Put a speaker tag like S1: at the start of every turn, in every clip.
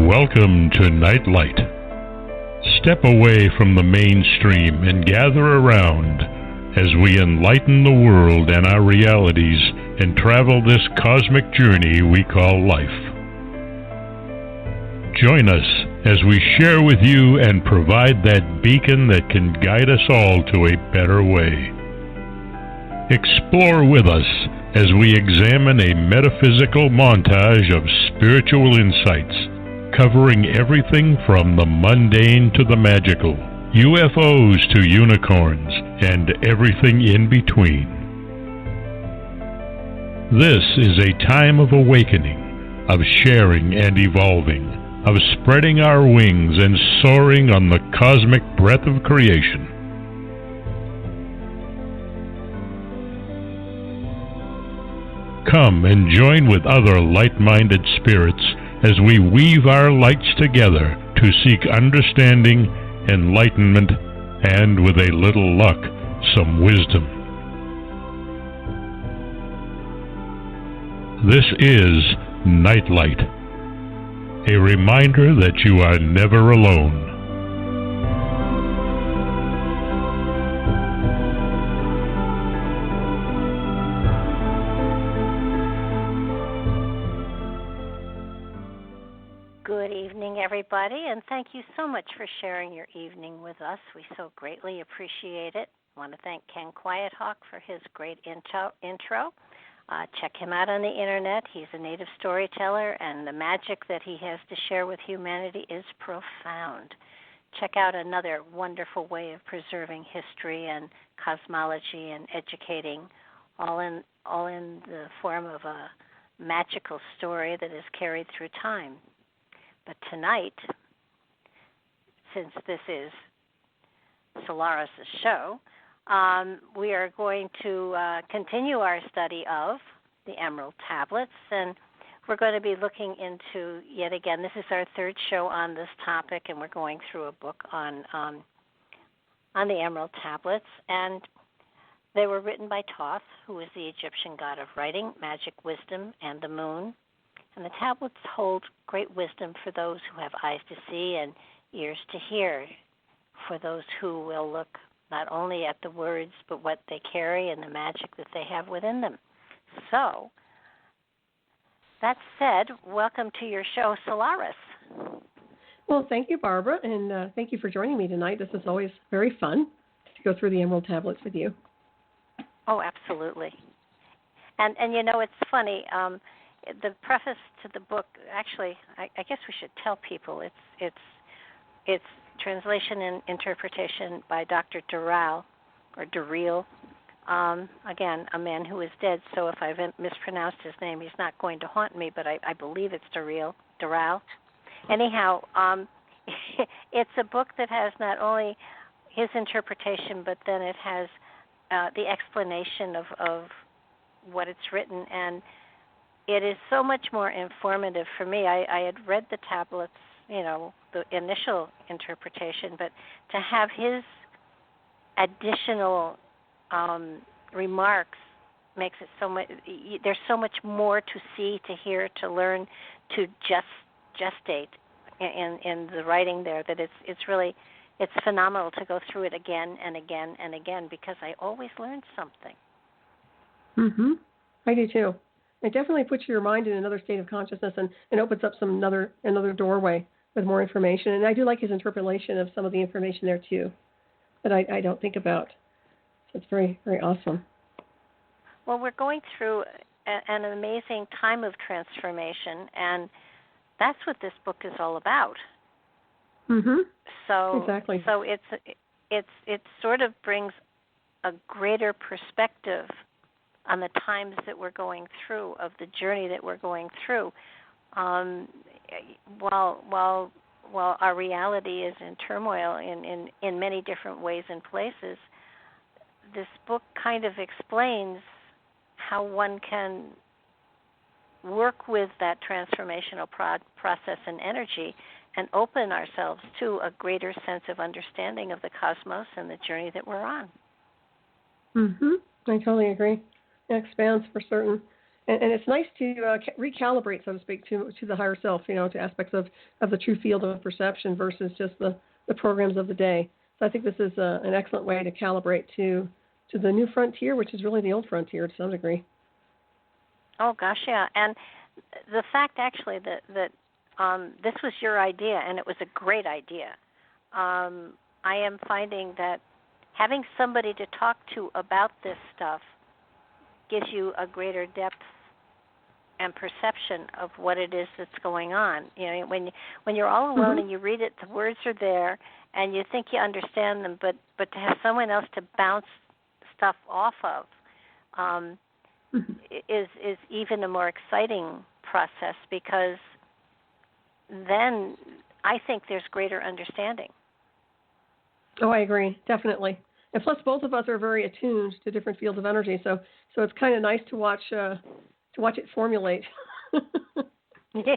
S1: Welcome to Nightlight. Step away from the mainstream and gather around as we enlighten the world and our realities and travel this cosmic journey we call life. Join us as we share with you and provide that beacon that can guide us all to a better way. Explore with us as we examine a metaphysical montage of spiritual insights, covering everything from the mundane to the magical, UFOs to unicorns, and everything in between. This is a time of awakening, of sharing and evolving, of spreading our wings and soaring on the cosmic breath of creation. Come and join with other light-minded spirits as we weave our lights together to seek understanding, enlightenment, and, with a little luck, some wisdom. This is Nightlight, a reminder that you are never alone.
S2: Good evening, everybody, and thank you so much for sharing your evening with us. We so greatly appreciate it. I want to thank Ken Quiethawk for his great intro. Check him out on the internet. He's a native storyteller, and the magic that he has to share with humanity is profound. Check out another wonderful way of preserving history and cosmology and educating, all in the form of a magical story that is carried through time. But tonight, since this is Solaris' show, we are going to continue our study of the Emerald Tablets, and we're going to be looking into, yet again, this is our third show on this topic, and we're going through a book on the Emerald Tablets, and they were written by Thoth, who is the Egyptian god of writing, magic, wisdom, and the moon. And the tablets hold great wisdom for those who have eyes to see and ears to hear, for those who will look not only at the words but what they carry and the magic that they have within them. So, that said, welcome to your show, Solaris.
S3: Well, thank you, Barbara, and thank you for joining me tonight. This is always very fun to go through the Emerald Tablets with you.
S2: Oh, absolutely. And you know, it's funny. The preface to the book, actually, I guess we should tell people it's translation and interpretation by Dr. Durrell. Again, a man who is dead, so if I've mispronounced his name, he's not going to haunt me, but I believe it's Durrell. Anyhow, it's a book that has not only his interpretation, but then it has the explanation of what it's written, and it is so much more informative for me. I had read the tablets, the initial interpretation, but to have his additional remarks makes it so much. There's so much more to see, to hear, to learn, to gestate in the writing there. That it's phenomenal to go through it again and again and again, because I always learn something.
S3: Mhm. I do too. It definitely puts your mind in another state of consciousness and opens up another doorway with more information. And I do like his interpolation of some of the information there too that I don't think about. So it's very, very awesome.
S2: Well, we're going through an amazing time of transformation, and that's what this book is all about.
S3: Mhm.
S2: So
S3: exactly.
S2: So it sort of brings a greater perspective on the times that we're going through, of the journey that we're going through, while our reality is in turmoil in many different ways and places. This book kind of explains how one can work with that transformational process and energy and open ourselves to a greater sense of understanding of the cosmos and the journey that we're on.
S3: Mhm. I totally agree. It expands for certain. And it's nice to recalibrate, so to speak, to the higher self, to aspects of the true field of perception versus just the programs of the day. So I think this is an excellent way to calibrate to the new frontier, which is really the old frontier to some degree.
S2: Oh, gosh, yeah. And the fact, actually, that this was your idea, and it was a great idea. I am finding that having somebody to talk to about this stuff gives you a greater depth and perception of what it is that's going on. When you're all alone and you read it, the words are there, and you think you understand them, but to have someone else to bounce stuff off of is even a more exciting process, because then I think there's greater understanding.
S3: Oh, I agree, definitely. And plus, both of us are very attuned to different fields of energy, so it's kind of nice to watch it formulate.
S2: Yeah.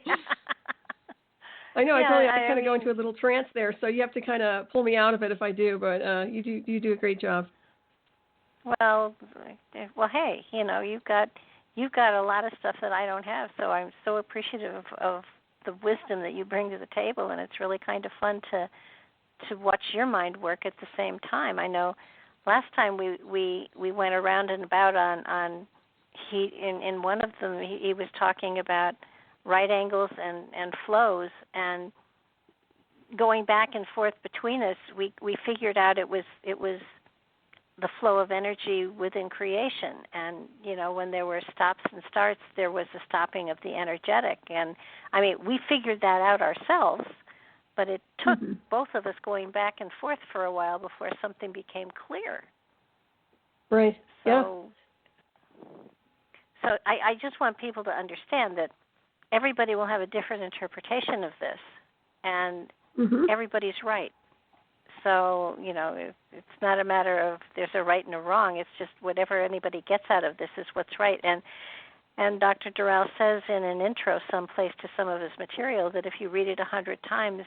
S3: I know. I told you I kind of go into a little trance there, so you have to kind of pull me out of it if I do. But you do a great job.
S2: Well, hey, you've got a lot of stuff that I don't have, so I'm so appreciative of the wisdom that you bring to the table, and it's really kind of fun to watch your mind work at the same time. I know last time we went around and about on in one of them he was talking about right angles and flows, and going back and forth between us, we figured out it was the flow of energy within creation. And when there were stops and starts, there was a stopping of the energetic. And I mean, we figured that out ourselves, but it took both of us going back and forth for a while before something became clear.
S3: Right.
S2: So I just want people to understand that everybody will have a different interpretation of this, and everybody's right. So, it's not a matter of there's a right and a wrong. It's just whatever anybody gets out of this is what's right. And Dr. Durrell says in an intro someplace to some of his material that if you read it 100 times,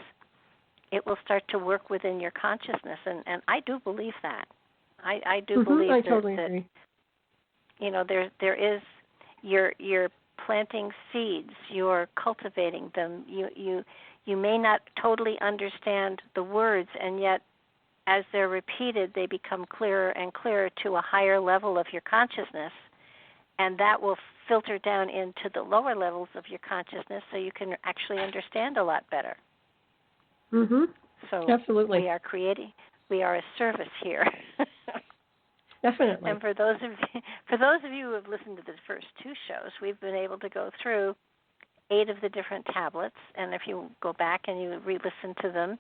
S2: it will start to work within your consciousness. And I do believe that. I do believe
S3: I totally agree.
S2: There is, you're planting seeds, you're cultivating them. You may not totally understand the words, and yet as they're repeated, they become clearer and clearer to a higher level of your consciousness, and that will filter down into the lower levels of your consciousness so you can actually understand a lot better. So
S3: absolutely.
S2: We are a service here.
S3: Definitely.
S2: And for those of you who have listened to the first two shows, we've been able to go through 8 of the different tablets, and if you go back and you re-listen to them,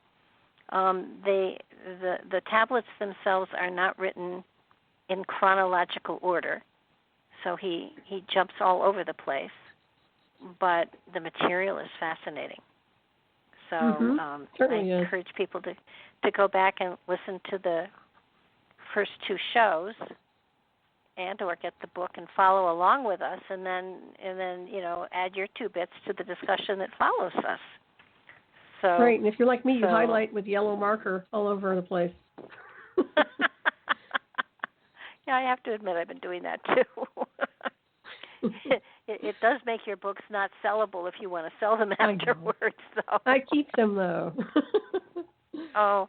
S2: the tablets themselves are not written in chronological order, so he jumps all over the place, but the material is fascinating. So I encourage people to go back and listen to the first 2 shows, and or get the book and follow along with us, and then add your 2 bits to the discussion that follows us. So
S3: right, and if you're like me, you highlight with yellow marker all over the place.
S2: Yeah, I have to admit I've been doing that too. It does make your books not sellable if you want to sell them afterwards, though.
S3: I keep them though.
S2: Oh.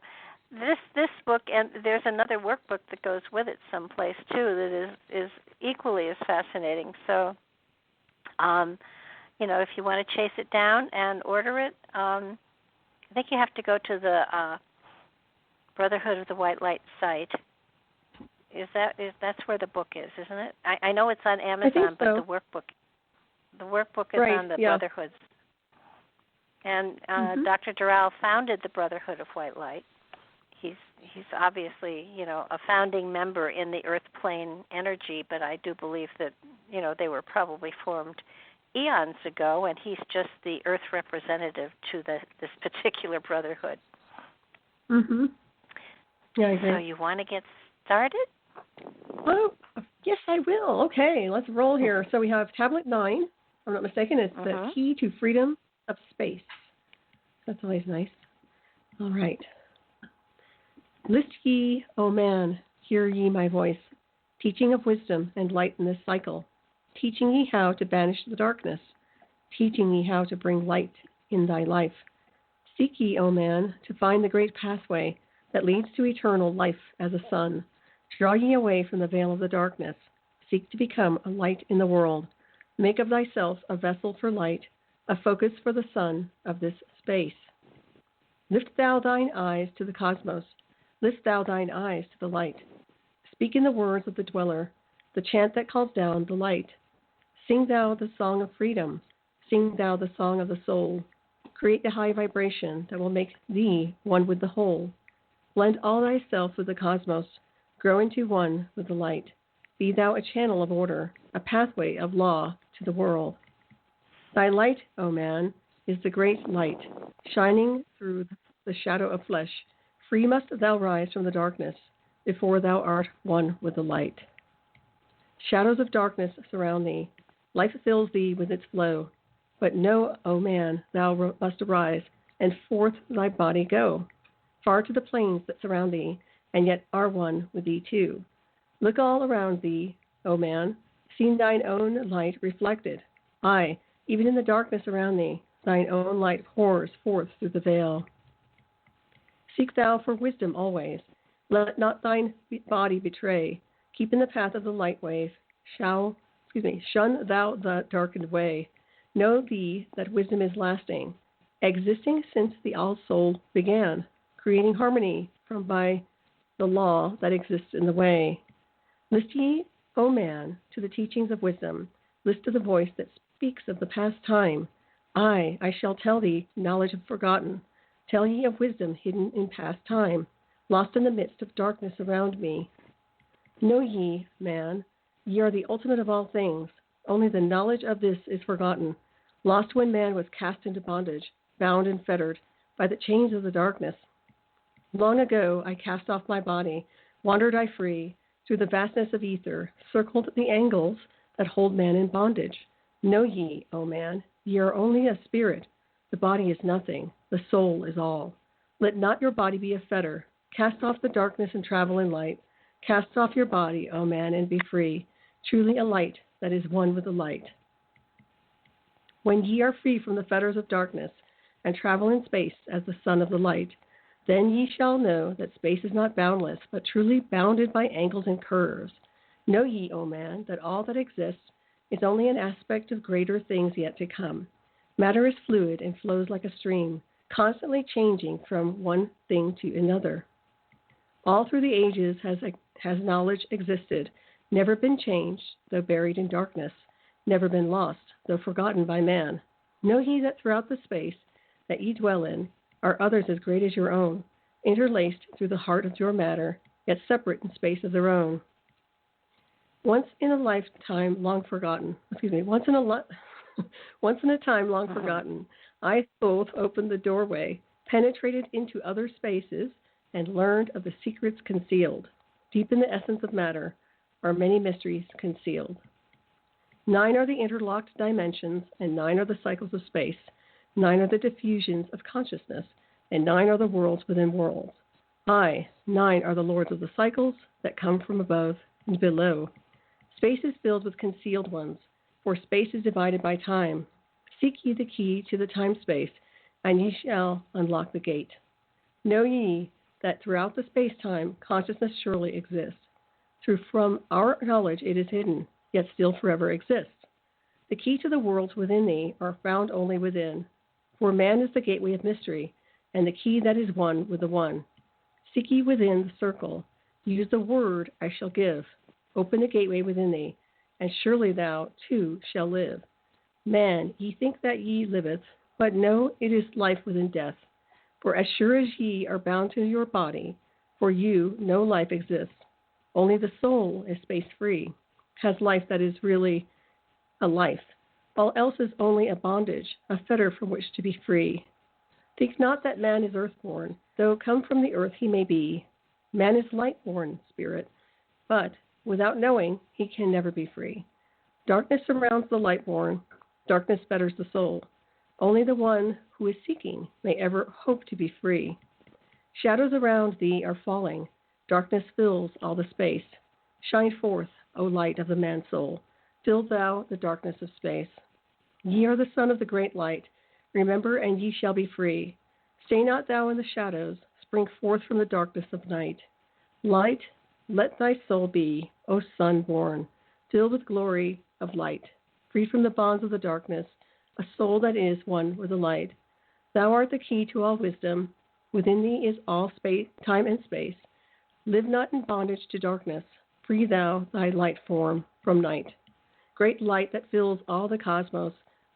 S2: This book, and there's another workbook that goes with it someplace too that is equally as fascinating. So, if you want to chase it down and order it, I think you have to go to the Brotherhood of the White Light site. That's where the book is, isn't it? I know it's on Amazon, but the workbook is on the Brotherhoods. And Dr. Durrell founded the Brotherhood of White Light. He's obviously, a founding member in the Earth plane energy, but I do believe that, they were probably formed eons ago, and he's just the Earth representative to this particular brotherhood.
S3: Yeah, I agree.
S2: So you want to get started?
S3: Oh, yes, I will. Okay, let's roll here. So we have Tablet 9. If I'm not mistaken, it's the Key to Freedom of Space. That's always nice. All right. List ye, O man, hear ye my voice, teaching of wisdom and light in this cycle. teaching ye how to banish the darkness, teaching ye how to bring light in thy life. Seek ye, O man, to find the great pathway that leads to eternal life as a sun. Draw ye away from the veil of the darkness. Seek to become a light in the world. Make of thyself a vessel for light, a focus for the sun of this space. Lift thou thine eyes to the cosmos. Lift thou thine eyes to the light. Speak in the words of the dweller, the chant that calls down the light. Sing thou the song of freedom. Sing thou the song of the soul. Create a high vibration that will make thee one with the whole. Blend all thyself with the cosmos. Grow into one with the light. Be thou a channel of order, a pathway of law to the world. Thy light, O man, is the great light, shining through the shadow of flesh. Free must thou rise from the darkness, before thou art one with the light. Shadows of darkness surround thee. Life fills thee with its flow. But know, O man, thou must arise, and forth thy body go, far to the plains that surround thee, and yet are one with thee too. Look all around thee, O man, see thine own light reflected. Aye, even in the darkness around thee, thine own light pours forth through the veil. Seek thou for wisdom always. Let not thine body betray. Keep in the path of the light wave. Shun thou the darkened way. Know thee that wisdom is lasting, existing since the all-soul began, creating harmony from by the law that exists in the way. List ye, O man, to the teachings of wisdom. List to the voice that speaks of the past time. I shall tell thee knowledge forgotten. Tell ye of wisdom hidden in past time, lost in the midst of darkness around me. Know ye, man, ye are the ultimate of all things. Only the knowledge of this is forgotten, lost when man was cast into bondage, bound and fettered by the chains of the darkness. Long ago I cast off my body, wandered I free, through the vastness of ether, circled the angles that hold man in bondage. Know ye, O man, ye are only a spirit. The body is nothing, the soul is all. Let not your body be a fetter. Cast off the darkness and travel in light. Cast off your body, O man, and be free, truly a light that is one with the light. When ye are free from the fetters of darkness, and travel in space as the son of the light, then ye shall know that space is not boundless, but truly bounded by angles and curves. Know ye, O man, that all that exists is only an aspect of greater things yet to come. Matter is fluid and flows like a stream, constantly changing from one thing to another. All through the ages has knowledge existed, never been changed, though buried in darkness, never been lost, though forgotten by man. Know ye that throughout the space that ye dwell in are others as great as your own, interlaced through the heart of your matter, yet separate in space of their own. Once in a time long forgotten, I both opened the doorway, penetrated into other spaces, and learned of the secrets concealed. Deep in the essence of matter are many mysteries concealed. 9 are the interlocked dimensions, and 9 are the cycles of space. 9 are the diffusions of consciousness, and 9 are the worlds within worlds. 9 are the lords of the cycles that come from above and below. Space is filled with concealed ones, for space is divided by time. Seek ye the key to the time-space, and ye shall unlock the gate. Know ye that throughout the space-time, consciousness surely exists. From our knowledge it is hidden, yet still forever exists. The key to the worlds within thee are found only within, for man is the gateway of mystery, and the key that is one with the one. Seek ye within the circle. Use the word I shall give. Open the gateway within thee, and surely thou, too, shall live. Man, ye think that ye liveth, but know it is life within death. For as sure as ye are bound to your body, for you no life exists. Only the soul is space-free, has life that is really a life. All else is only a bondage, a fetter from which to be free. Think not that man is earthborn, though come from the earth he may be. Man is light-born, spirit, but without knowing, he can never be free. Darkness surrounds the light-born, darkness fetters the soul. Only the one who is seeking may ever hope to be free. Shadows around thee are falling, darkness fills all the space. Shine forth, O light of the man-soul. Still thou the darkness of space. Ye are the son of the great light. Remember, and ye shall be free. Stay not thou in the shadows. Spring forth from the darkness of night. Light, let thy soul be, O son born, filled with glory of light. Free from the bonds of the darkness, a soul that is one with the light. Thou art the key to all wisdom. Within thee is all space, time and space. Live not in bondage to darkness. Free thou thy light form from night. Great light that fills all the cosmos,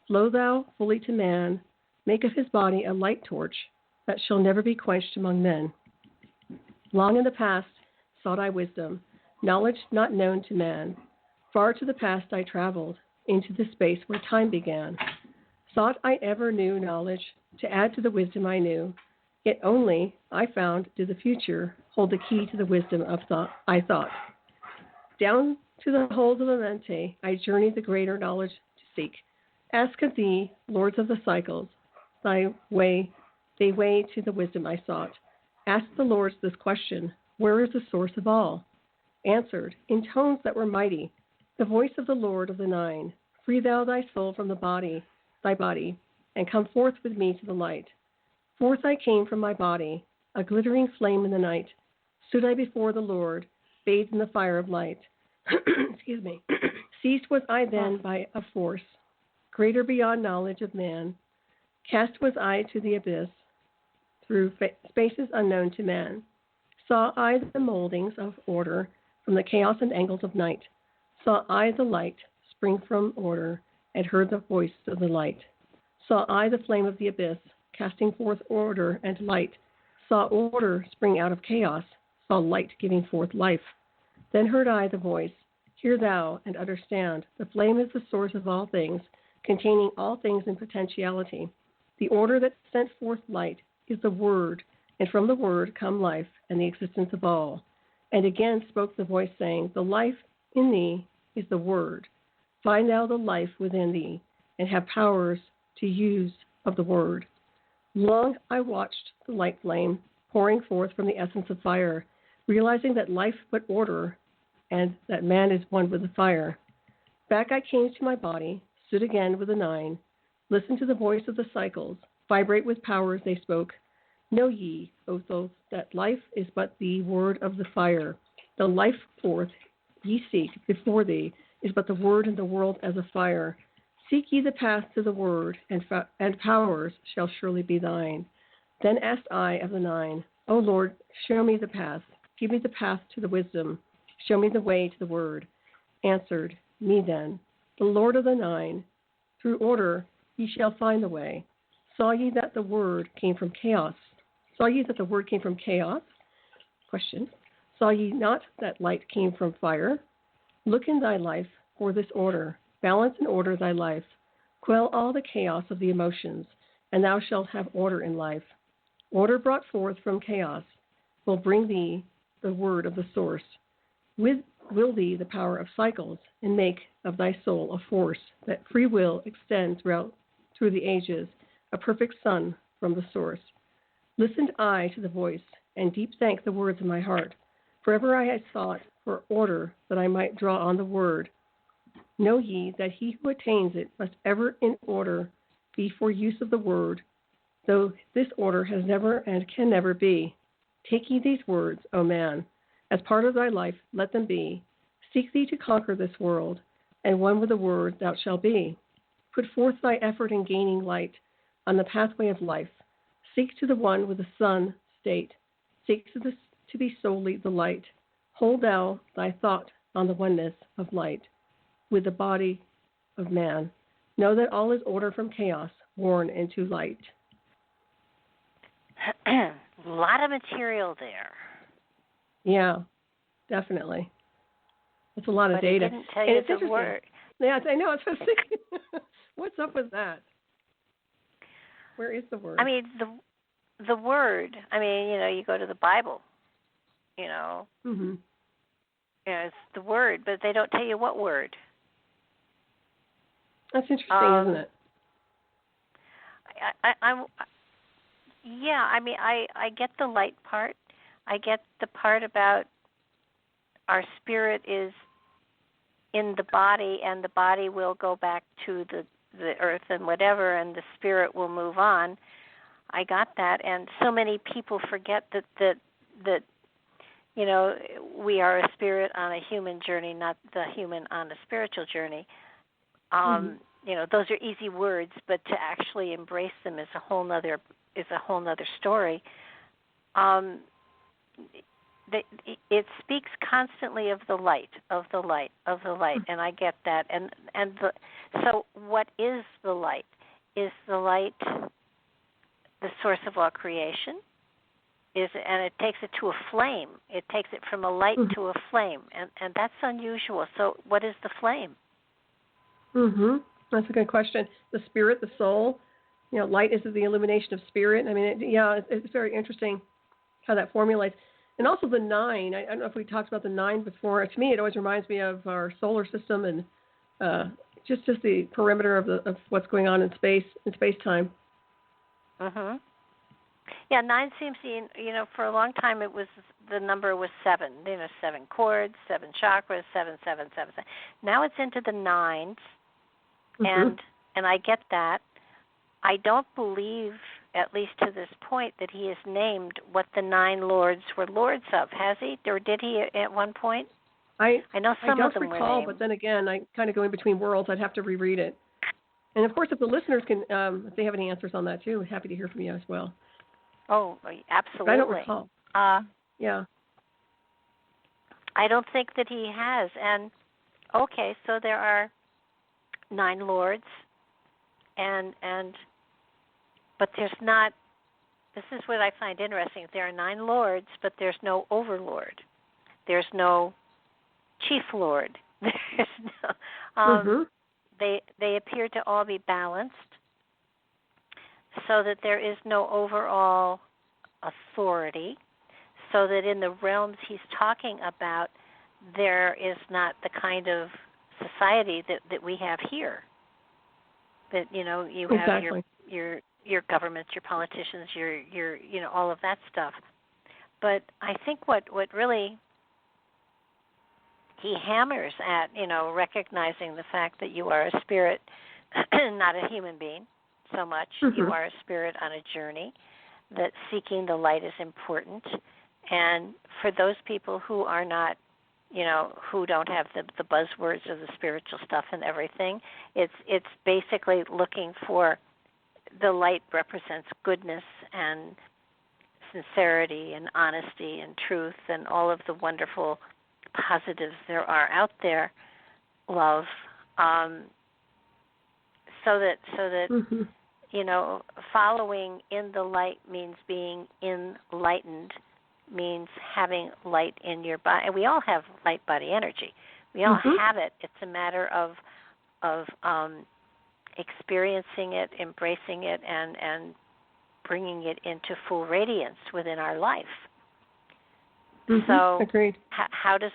S3: flow thou fully to man. Make of his body a light torch that shall never be quenched among men. Long in the past sought I wisdom, knowledge not known to man. Far to the past I traveled, into the space where time began. Thought I ever knew knowledge to add to the wisdom I knew, yet only I found did the future hold the key to the wisdom of thought I thought. Down to the hold of the mente, I journeyed the greater knowledge to seek. Ask of thee, lords of the cycles, they way to the wisdom I sought. Ask the lords this question, where is the source of all? Answered, in tones that were mighty, the voice of the Lord of the Nine. Free thou thy soul from thy body, and come forth with me to the light. Forth I came from my body, a glittering flame in the night. Stood I before the Lord, bathed in the fire of light. Excuse me. Seized was I then by a force, greater beyond knowledge of man. Cast was I to the abyss, through spaces unknown to man. Saw I the moldings of order from the chaos and angles of night. Saw I the light spring from order, and heard the voice of the light. Saw I the flame of the abyss, casting forth order and light. Saw order spring out of chaos, saw light giving forth life. Then heard I the voice, hear thou and understand. The flame is the source of all things, containing all things in potentiality. The order that sent forth light is the Word, and from the Word come life and the existence of all. And again spoke the voice, saying, the life in thee is the Word. Find thou the life within thee, and have powers to use of the Word. Long I watched the light flame pouring forth from the essence of fire, realizing that life but order, and that man is one with the fire. Back I came to my body, stood again with the Nine, listened to the voice of the cycles, vibrate with powers they spoke. Know ye, O Thoth, that life is but the word of the fire. The life forth ye seek before thee is but the word in the world as a fire. Seek ye the path to the word, and powers shall surely be thine. Then asked I of the Nine, O Lord, show me the path. Give me the path to the wisdom. Show me the way to the word. Answered me then, the Lord of the Nine, through order ye shall find the way. Saw ye that the word came from chaos? Saw ye that the word came from chaos? Question. Saw ye not that light came from fire? Look in thy life for this order. Balance and order thy life. Quell all the chaos of the emotions, and thou shalt have order in life. Order brought forth from chaos will bring thee the word of the source. Will thee the power of cycles, and make of thy soul a force that free will extends through the ages, a perfect sun from the source. Listened I to the voice, and deep thank the words of my heart. Forever I had sought for order, that I might draw on the word. Know ye that he who attains it must ever in order be for use of the word, though this order has never and can never be. Take ye these words, O man, as part of thy life, let them be. Seek thee to conquer this world, and one with the word thou shalt be. Put forth thy effort in gaining light on the pathway of life. Seek to the one with the sun state. Seek to be solely the light. Hold thou thy thought on the oneness of light with the body of man. Know that all is order from chaos, born into light.
S2: A lot of material there.
S3: Yeah, definitely. It's a lot of data.
S2: It didn't tell you the word.
S3: Yeah, I know. It's what's up with that? Where is the word?
S2: I mean, the word. I mean, you go to the Bible.
S3: Mm-hmm.
S2: It's the word, but they don't tell you what word.
S3: That's interesting, isn't it?
S2: I get the light part. I get the part about our spirit is in the body, and the body will go back to the earth and whatever, and the spirit will move on. I got that, and so many people forget that we are a spirit on a human journey, not the human on a spiritual journey. Those are easy words, but to actually embrace them is a whole nother story. It speaks constantly of the light, and I get that. So what is the light? Is the light the source of all creation? And it takes it to a flame. It takes it from a light to a flame, and that's unusual. So what is the flame?
S3: That's a good question. The spirit, the soul. Light is the illumination of spirit. I mean, it's very interesting how that formulates. And also the 9. I don't know if we talked about the 9 before. To me, it always reminds me of our solar system and just the perimeter of what's going on in space time.
S2: Yeah, 9 seems to, for a long time the number was 7. 7 chords, 7 chakras, 7, 7, 7, 7. Now it's into the 9s, and I get that. I don't believe, at least to this point, that he has named what the 9 lords were lords of. Has he, or did he at one point? I know some of them were named. I don't recall,
S3: but then again, I kind of go in between worlds. I'd have to reread it. And of course, if the listeners can, if they have any answers on that too, I'm happy to hear from you as well.
S2: Oh, absolutely.
S3: But I don't recall. Yeah.
S2: I don't think that he has. And okay, so there are 9 lords, but there's not. This is what I find interesting. There are 9 lords, but there's no overlord. There's no chief lord. There's no. They appear to all be balanced, so that there is no overall authority, so that in the realms he's talking about, there is not the kind of society that we have here. That you have your governments, your politicians, your all of that stuff. But I think what really he hammers at, recognizing the fact that you are a spirit, not a human being so much. You are a spirit on a journey, that seeking the light is important. And for those people who are not, who don't have the buzzwords of the spiritual stuff and everything, it's basically looking for the light represents goodness and sincerity and honesty and truth and all of the wonderful positives there are out there, love, so that following in the light means being enlightened, means having light in your body. And we all have light body energy. We all have it. It's a matter of experiencing it, embracing it, and bringing it into full radiance within our life. So,
S3: agreed.
S2: How does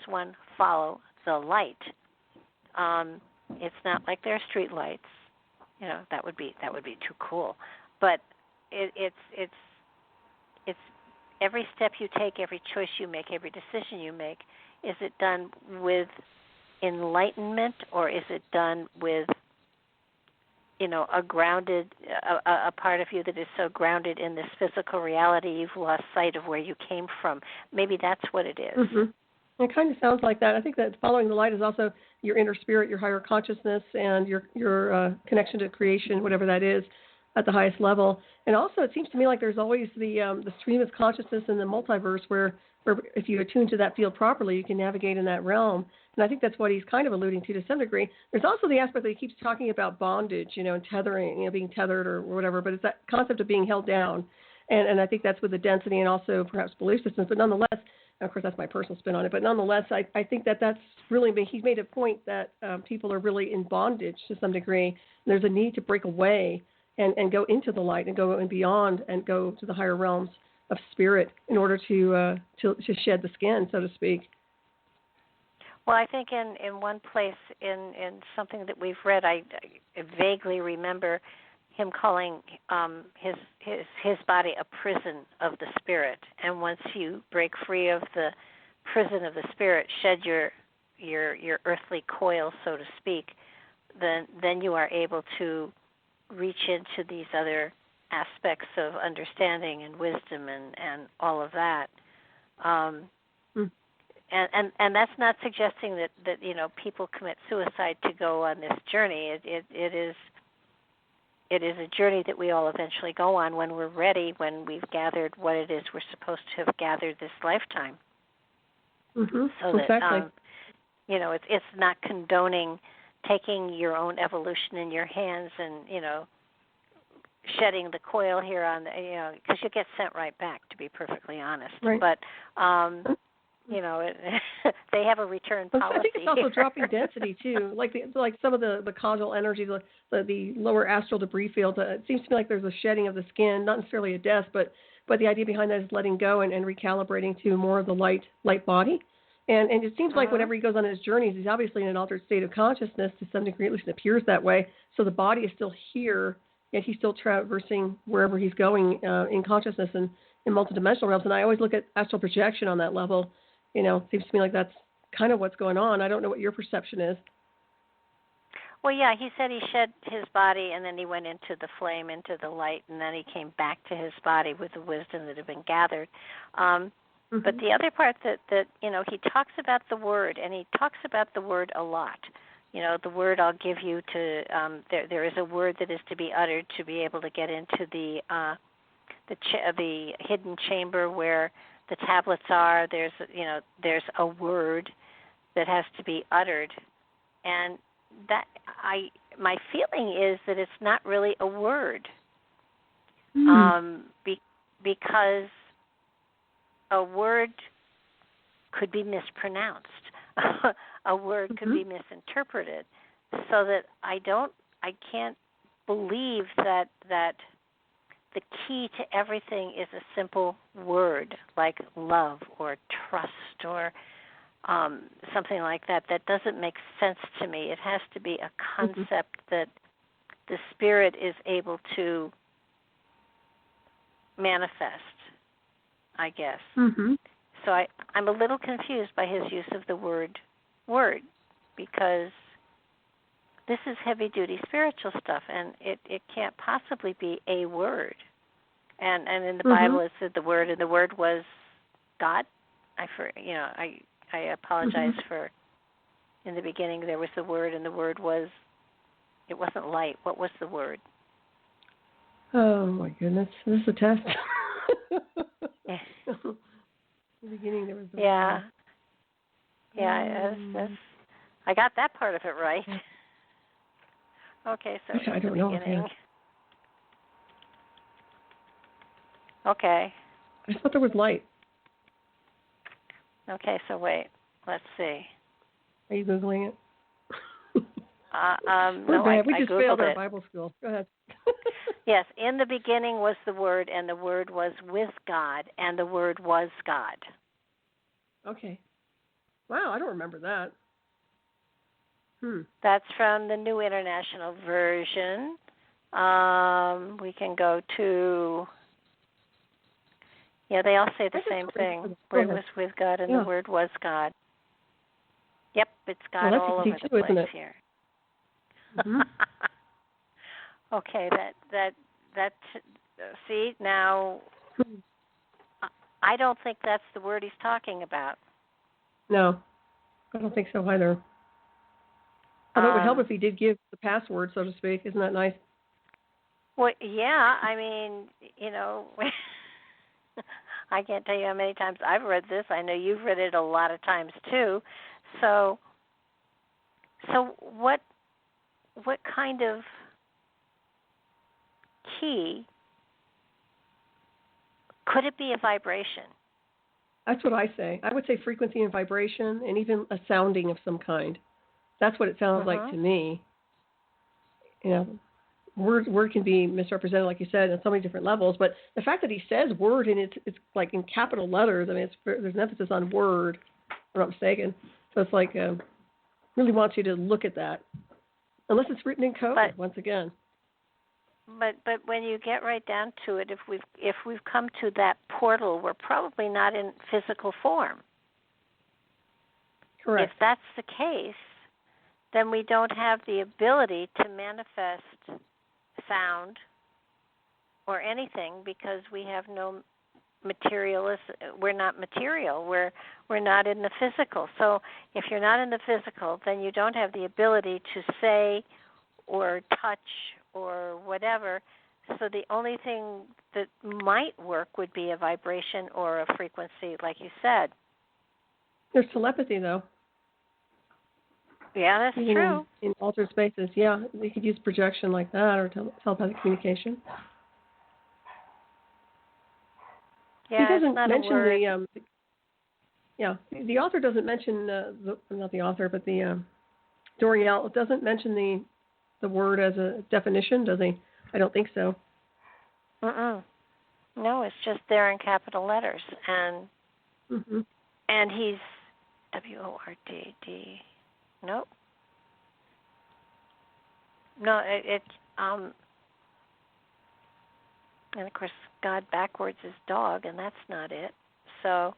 S2: one follow the light? It's not like there are street lights. That would be too cool. But it's every step you take, every choice you make, every decision you make. Is it done with enlightenment, or is it done with a grounded, a part of you that is so grounded in this physical reality you've lost sight of where you came from? Maybe that's what it is.
S3: It kind of sounds like that. I think that following the light is also your inner spirit, your higher consciousness, and your connection to creation, whatever that is, at the highest level. And also, it seems to me like there's always the stream of consciousness in the multiverse where if you attune to that field properly, you can navigate in that realm. And I think that's what he's kind of alluding to some degree. There's also the aspect that he keeps talking about bondage, and tethering, being tethered or whatever, but it's that concept of being held down. And I think that's with the density and also perhaps belief systems. But nonetheless, of course, that's my personal spin on it. But nonetheless, I think that's really, he's made a point that people are really in bondage to some degree. And there's a need to break away and go into the light and go and beyond and go to the higher realms of spirit in order to shed the skin, so to speak.
S2: Well, I think in one place in something that we've read, I vaguely remember him calling his body a prison of the spirit. And once you break free of the prison of the spirit, shed your your earthly coil, so to speak, then you are able to reach into these other aspects of understanding and wisdom and all of that. And that's not suggesting that people commit suicide to go on this journey. It is a journey that we all eventually go on when we're ready, when we've gathered what it is we're supposed to have gathered this lifetime.
S3: Mm-hmm.
S2: So that
S3: Exactly.
S2: it's not condoning taking your own evolution in your hands and shedding the coil here on because you get sent right back, to be perfectly honest.
S3: Right.
S2: But they have a return policy.
S3: I think it's also dropping density too, like some of the causal energy, the lower astral debris field. It seems to me like there's a shedding of the skin, not necessarily a death, but the idea behind that is letting go and recalibrating to more of the light body. And it seems like whenever he goes on his journeys, he's obviously in an altered state of consciousness to some degree. At least it appears that way. So the body is still here, yet he's still traversing wherever he's going in consciousness and in multidimensional realms. And I always look at astral projection on that level. It seems to me like that's kind of what's going on. I don't know what your perception is.
S2: Well, yeah, he said he shed his body and then he went into the flame, into the light, and then he came back to his body with the wisdom that had been gathered. But the other part that he talks about the word, and he talks about the word a lot. The word I'll give you to there is a word that is to be uttered to be able to get into the hidden chamber where the tablets are. There's a word that has to be uttered, and that my feeling is that it's not really a word, because a word could be mispronounced. A word could be misinterpreted, so that I can't believe that the key to everything is a simple word like love or trust or something like that. That doesn't make sense to me. It has to be a concept that the spirit is able to manifest, I guess. So I'm a little confused by his use of the word because this is heavy-duty spiritual stuff, and it can't possibly be a word. And in the Bible it said the word, and the word was God. I apologize for, in the beginning there was the word, and the word it wasn't light. What was the word?
S3: Oh, my goodness. This is a test. In the beginning there was the word.
S2: Yeah, I got that part of it right. Okay, so
S3: I don't know. Yeah.
S2: Okay.
S3: I thought there was light.
S2: Okay, so wait. Let's see.
S3: Are you Googling it?
S2: No,
S3: we just
S2: Googled
S3: failed our
S2: it.
S3: Bible school. Go ahead.
S2: Yes, in the beginning was the Word, and the Word was with God, and the Word was God.
S3: Okay. Wow, I don't remember that.
S2: That's from the New International Version. We can go to... Yeah, they all say the same thing. Word was with God, and the Word was God. Yep, it's God all over the place here. Okay, that. See, now, I don't think that's the word he's talking about.
S3: No, I don't think so either. Although it would help if he did give the password, so to speak. Isn't that nice?
S2: Well, yeah, I mean, I can't tell you how many times I've read this. I know you've read it a lot of times too. So what kind of key could it be? A vibration?
S3: That's what I say. I would say frequency and vibration, and even a sounding of some kind. That's what it sounds like to me. Word can be misrepresented, like you said, on so many different levels. But the fact that he says word, and it's like in capital letters, I mean, there's an emphasis on word, if I'm not mistaken. So it's like really wants you to look at that, unless it's written in code. Once again.
S2: But when you get right down to it, if we've come to that portal, we're probably not in physical form.
S3: Correct.
S2: if that's the case, then we don't have the ability to manifest sound or anything because we have no we're not material. We're not in the physical. So if you're not in the physical, then you don't have the ability to say or touch or whatever. So the only thing that might work would be a vibration or a frequency, like you said.
S3: There's telepathy, though.
S2: Yeah, that's
S3: Even
S2: true.
S3: In altered spaces, yeah. You could use projection like that or telepathic communication.
S2: Yeah,
S3: he doesn't
S2: it's not
S3: mention
S2: a word.
S3: The author doesn't mention, not the author, but the Doriel doesn't mention the word as a definition, does he? I don't think so.
S2: No, it's just there in capital letters, and and he's WORDD. Nope. No, it's and of course God backwards is dog, and that's not it. So,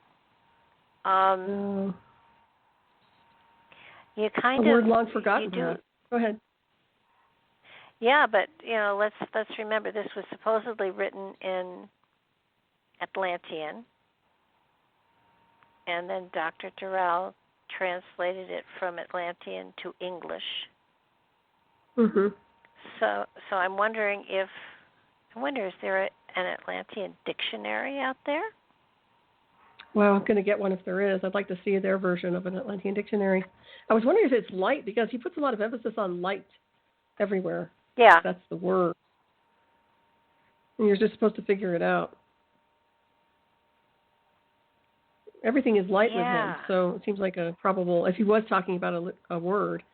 S2: you kind of
S3: a word long forgotten. Go ahead.
S2: Yeah, but let's remember this was supposedly written in Atlantean, and then Dr. Durrell translated it from Atlantean to English. So I'm wondering is there an Atlantean dictionary out there?
S3: Well, I'm going to get one if there is. I'd like to see their version of an Atlantean dictionary. I was wondering if it's light, because he puts a lot of emphasis on light everywhere.
S2: Yeah.
S3: That's the word. And you're just supposed to figure it out. Everything is light with him, so it seems like a probable, if he was talking about a word, it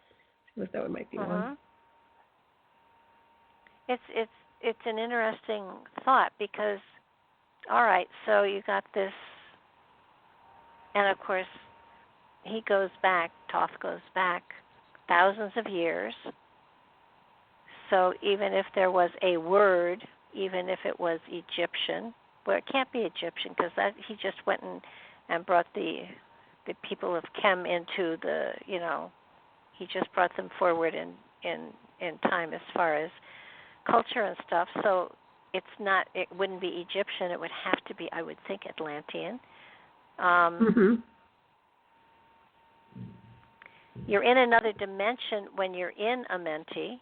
S3: seems like that might be one.
S2: It's an interesting thought because, all right, so you got this, and of course, Thoth goes back thousands of years. So even if there was a word, even if it was Egyptian, well, it can't be Egyptian because he just went and brought the people of Chem into the, he just brought them forward in time as far as culture and stuff. So it wouldn't be Egyptian. It would have to be, I would think, Atlantean. You're in another dimension when you're in a Menti.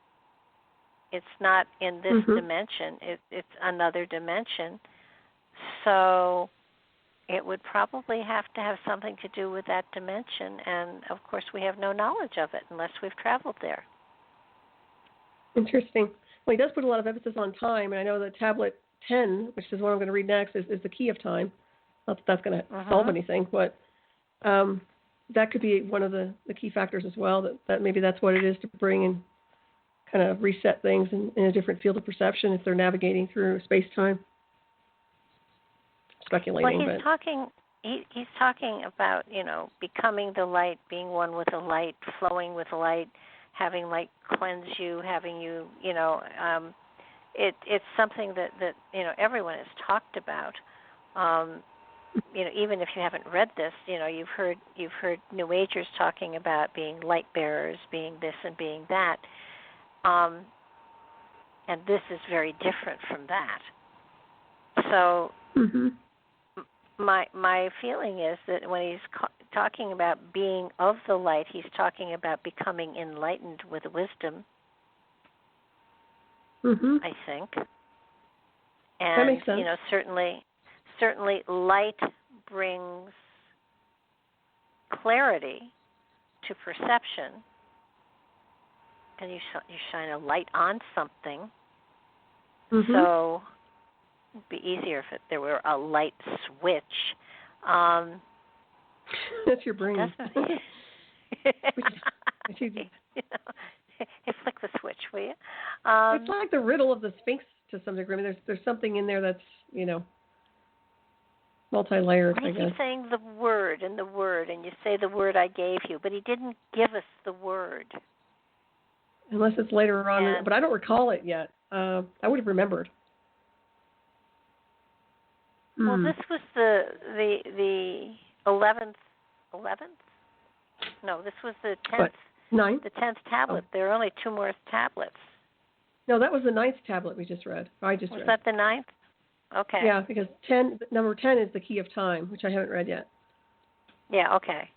S2: It's not in this dimension. It's another dimension. So it would probably have to have something to do with that dimension. And, of course, we have no knowledge of it unless we've traveled there.
S3: Interesting. Well, he does put a lot of emphasis on time. And I know that Tablet 10, which is what I'm going to read next, is the key of time. Not that that's going to solve anything, but that could be one of the key factors as well, that maybe that's what it is to bring and kind of reset things in a different field of perception if they're navigating through space-time. Speculating.
S2: Well, he's talking about, becoming the light, being one with the light, flowing with light, having light cleanse you, having you, it's something that everyone has talked about. Even if you haven't read this, you've heard New Agers talking about being light bearers, being this and being that. And this is very different from that. So my feeling is that when he's talking about being of the light, he's talking about becoming enlightened with wisdom, I think. And,
S3: that makes sense.
S2: Certainly light brings clarity to perception. And you shine a light on something, so it'd be easier if there were a light switch.
S3: That's your brain.
S2: Flick the switch, will you?
S3: It's like the riddle of the Sphinx to some degree. I mean, there's something in there that's multi-layered.
S2: You keep saying the word, and you say the word I gave you, but he didn't give us the word.
S3: Unless it's later on, but I don't recall it yet. I would have remembered.
S2: Well, this was the 11th No, this was the 10th.
S3: What? 9th?
S2: The 10th tablet.
S3: Oh.
S2: There are only 2 more tablets.
S3: No, that was the 9th tablet we just read. I just read.
S2: Was that the 9th? Okay.
S3: Yeah, because number 10 is the key of time, which I haven't read yet.
S2: Yeah, okay.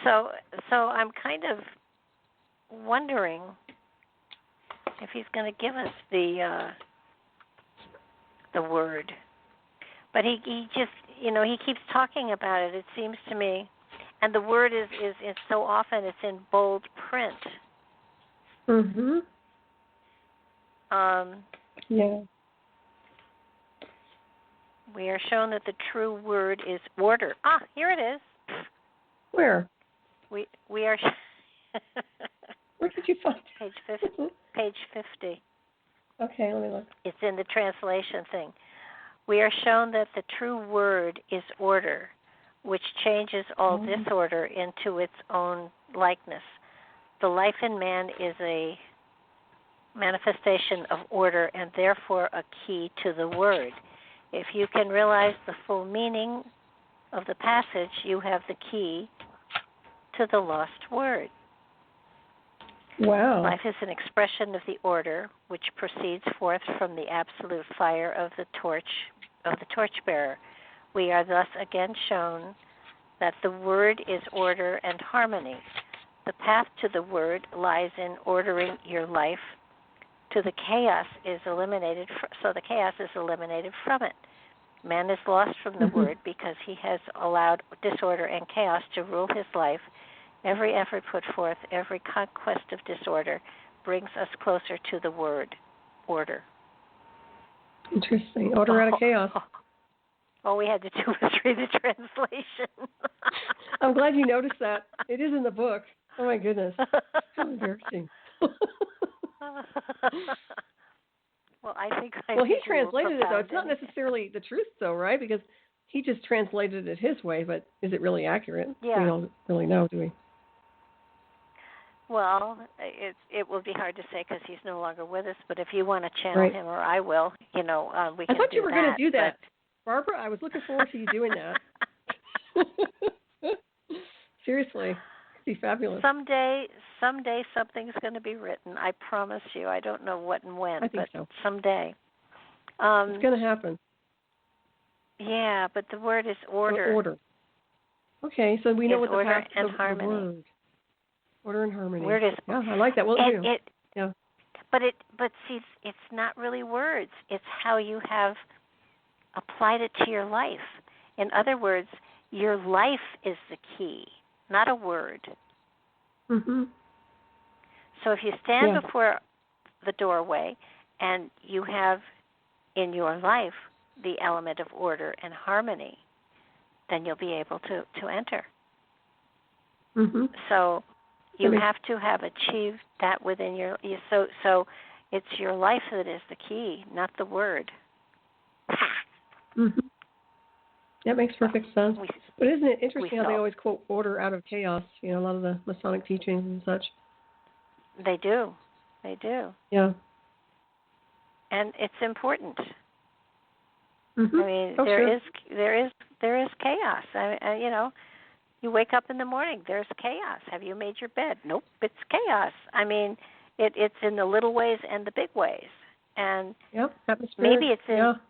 S2: So I'm kind of wondering if he's going to give us the word. But he just, he keeps talking about it, it seems to me. And the word is so often it's in bold print.
S3: Mhm. Yeah.
S2: We are shown that the true word is order. Ah, here it is.
S3: Where?
S2: We are.
S3: Where did you find it?
S2: Page 50. Page 50.
S3: Okay, let me look.
S2: It's in the translation thing. We are shown that the true word is order, which changes all disorder into its own likeness. The life in man is a manifestation of order and therefore a key to the word. If you can realize the full meaning of the passage, you have the key to the lost word.
S3: Wow.
S2: Life is an expression of the order which proceeds forth from the absolute fire of the torchbearer. We are thus again shown that the word is order and harmony. The path to the word lies in ordering your life to the chaos is eliminated, so the chaos is eliminated from it. Man is lost from the word because he has allowed disorder and chaos to rule his life. Every effort put forth, every conquest of disorder brings us closer to the word, order.
S3: Interesting. Order out of chaos.
S2: All we had to do was read the translation.
S3: I'm glad you noticed that. It is in the book. Oh, my goodness. How embarrassing.
S2: Well, I think
S3: he translated it, though. It's not necessarily the truth, though, right? Because he just translated it his way, but is it really accurate?
S2: Yeah.
S3: We don't really know, do we?
S2: Well, it will be hard to say because he's no longer with us, but if you want to channel him, or I will, we can do that.
S3: I thought you were going to do that, Barbara. I was looking forward to you doing that. Seriously. It'd be fabulous.
S2: Someday something's going to be written. I promise you. I don't know what and when, but
S3: so.
S2: Someday.
S3: It's going to happen.
S2: Yeah, but the word is order.
S3: Order. Okay, so we know what the
S2: order
S3: path
S2: and
S3: of
S2: harmony.
S3: The word. Order and harmony.
S2: Word is.
S3: Yeah, I like that. Well,
S2: yeah. But see, it's not really words. It's how you have applied it to your life. In other words, your life is the key, not a word.
S3: Mhm.
S2: So if you stand before the doorway and you have in your life the element of order and harmony, then you'll be able to enter.
S3: Mhm.
S2: So you have to have achieved that within your. So it's your life that is the key, not the word.
S3: Mhm. That makes perfect sense. But isn't it interesting how they always quote order out of chaos? A lot of the Masonic teachings and such.
S2: They do.
S3: Yeah.
S2: And it's important.
S3: Mm-hmm.
S2: I mean,
S3: there
S2: is chaos. You wake up in the morning, there's chaos. Have you made your bed? Nope, it's chaos. I mean, it's in the little ways and the big ways. And maybe it's in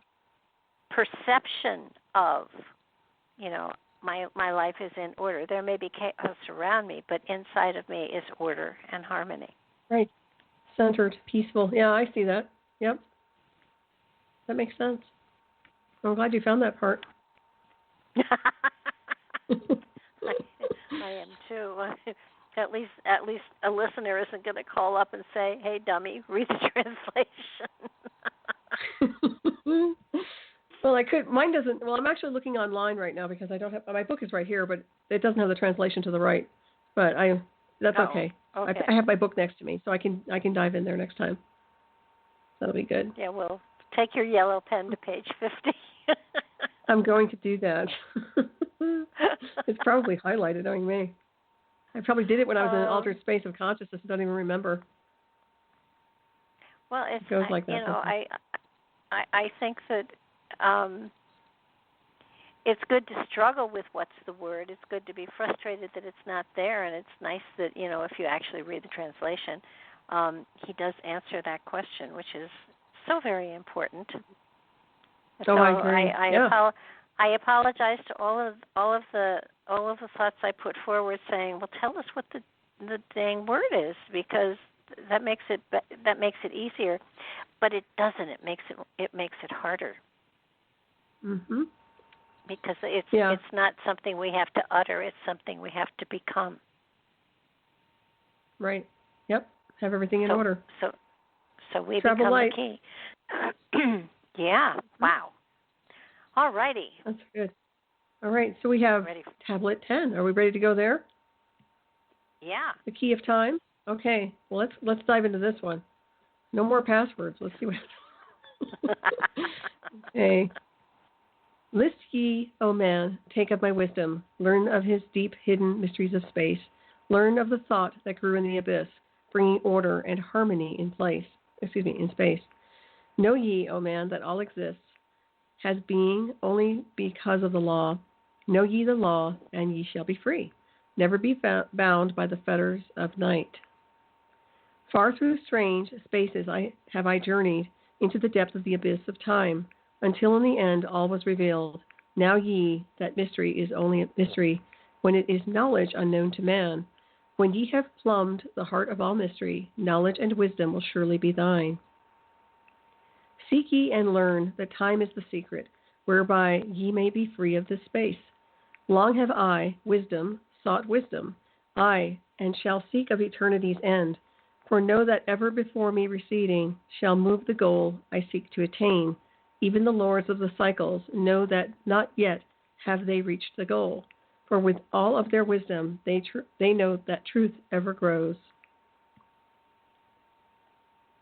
S2: perception of, my life is in order. There may be chaos around me, but inside of me is order and harmony.
S3: Right. Centered, peaceful. Yeah, I see that. Yep. That makes sense. I'm glad you found that part.
S2: I am too. At least a listener isn't going to call up and say, "Hey, dummy, read the translation."
S3: Well, I could. Mine doesn't. Well, I'm actually looking online right now because I don't have. My book is right here, but it doesn't have the translation to the right. But that's okay.
S2: Okay.
S3: I have my book next to me, so I can dive in there next time. That'll be good.
S2: Yeah, well, take your yellow pen to page 50.
S3: I'm going to do that. It's probably highlighted on me. I probably did it when I was in an altered space of consciousness. I don't even remember.
S2: Well,
S3: it goes like that.
S2: I think that it's good to struggle with what's the word. It's good to be frustrated that it's not there, and it's nice that, if you actually read the translation, he does answer that question, which is so very important. So
S3: I agree.
S2: I apologize to all of the thoughts I put forward, saying, "Well, tell us what the dang word is," because that makes it easier, but it doesn't. It makes it harder.
S3: Mhm.
S2: Because it's not something we have to utter; it's something we have to become.
S3: Right. Yep. Have everything in order.
S2: So we
S3: Travel
S2: become
S3: light.
S2: the key. Yeah. Wow. All righty.
S3: That's good. All right. So we have tablet 10. Are we ready to go there?
S2: Yeah.
S3: The key of time. Okay. Well, let's dive into this one. No more passwords. Let's see what. Okay. List ye, O man, take of my wisdom, learn of his deep hidden mysteries of space, learn of the thought that grew in the abyss, bringing order and harmony in space. Know ye, O man, that all exists, has being only because of the law. Know ye the law, and ye shall be free. Never be bound by the fetters of night. Far through strange spaces have I journeyed into the depth of the abyss of time, until in the end all was revealed. Now ye, that mystery is only a mystery, when it is knowledge unknown to man. When ye have plumbed the heart of all mystery, knowledge and wisdom will surely be thine. Seek ye and learn that time is the secret, whereby ye may be free of this space. Long have I, wisdom, sought wisdom, I, and shall seek of eternity's end. For know that ever before me receding shall move the goal I seek to attain. Even the lords of the cycles know that not yet have they reached the goal. For with all of their wisdom, they know that truth ever grows.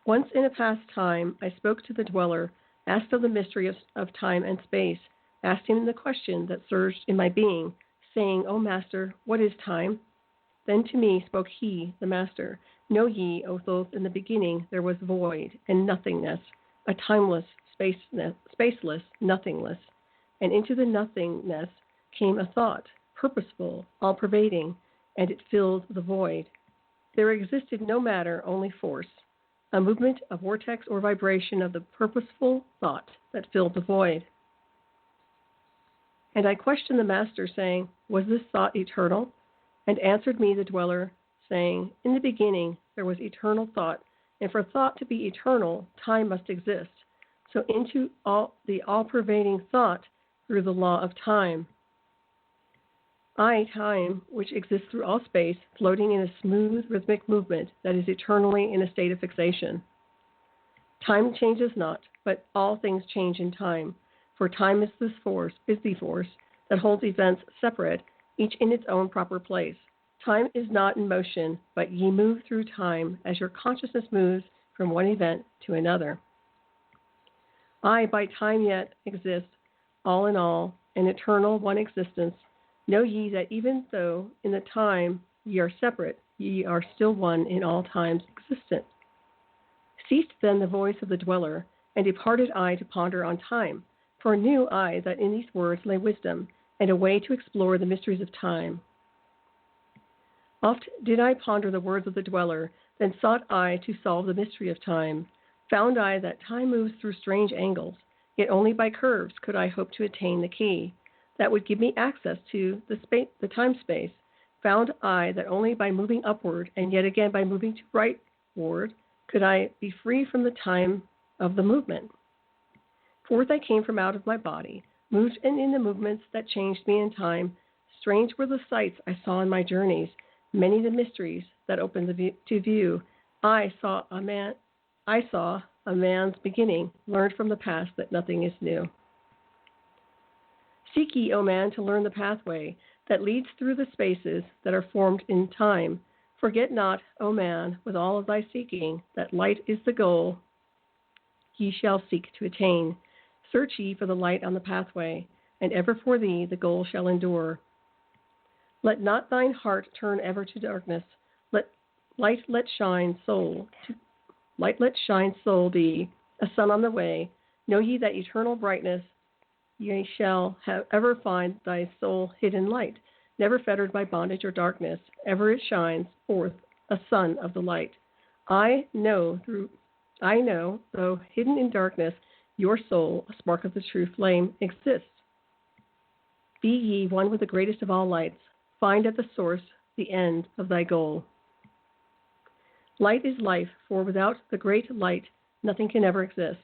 S3: Once in a past time, I spoke to the dweller, asked of the mystery of time and space, asked him the question that surged in my being, saying, O Master, what is time? Then to me spoke he, the Master, Know ye, O Thoth, in the beginning there was void and nothingness, a timeless, spaceless, nothingness. And into the nothingness came a thought, purposeful, all-pervading, and it filled the void. There existed no matter, only force, a movement, a vortex or vibration of the purposeful thought that filled the void. And I questioned the Master, saying, Was this thought eternal? And answered me the dweller, saying, In the beginning there was eternal thought, and for thought to be eternal, time must exist. So into the all-pervading thought grew the law of time. Time, which exists through all space, floating in a smooth, rhythmic movement that is eternally in a state of fixation. Time changes not, but all things change in time, for time is the force that holds events separate, each in its own proper place. Time is not in motion, but ye move through time as your consciousness moves from one event to another. I, by time yet, exist, all in all, an eternal one existence. Know ye that even though in the time ye are separate, ye are still one in all times existent. Ceased then the voice of the dweller, and departed I to ponder on time, for knew I that in these words lay wisdom, and a way to explore the mysteries of time. Oft did I ponder the words of the dweller, then sought I to solve the mystery of time. Found I that time moves through strange angles, yet only by curves could I hope to attain the key that would give me access to the time-space. Found I that only by moving upward, and yet again by moving to rightward, could I be free from the time of the movement. Forth I came from out of my body, moved in the movements that changed me in time. Strange were the sights I saw in my journeys, many the mysteries that opened to view. I saw a man's beginning, learned from the past that nothing is new. Seek ye, O man, to learn the pathway that leads through the spaces that are formed in time. Forget not, O man, with all of thy seeking, that light is the goal ye shall seek to attain. Search ye for the light on the pathway, and ever for thee the goal shall endure. Let not thine heart turn ever to darkness. Light let shine soul be a sun on the way. Know ye that eternal brightness ye shall ever find thy soul hidden light, never fettered by bondage or darkness. Ever it shines forth a sun of the light. I know, though hidden in darkness, your soul, a spark of the true flame, exists. Be ye one with the greatest of all lights. Find at the source the end of thy goal. Light is life, for without the great light, nothing can ever exist.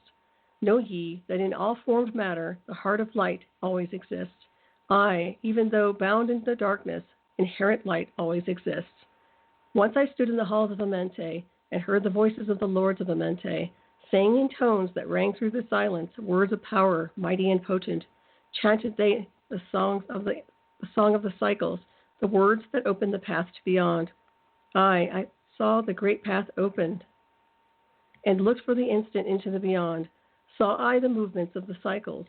S3: Know ye that in all formed matter, the heart of light always exists. I, even though bound in the darkness, inherent light always exists. Once I stood in the halls of Amente and heard the voices of the lords of Amente, saying in tones that rang through the silence, words of power, mighty and potent. Chanted they the song of the cycles, the words that opened the path to beyond. I saw the great path opened and looked for the instant into the beyond. Saw I the movements of the cycles,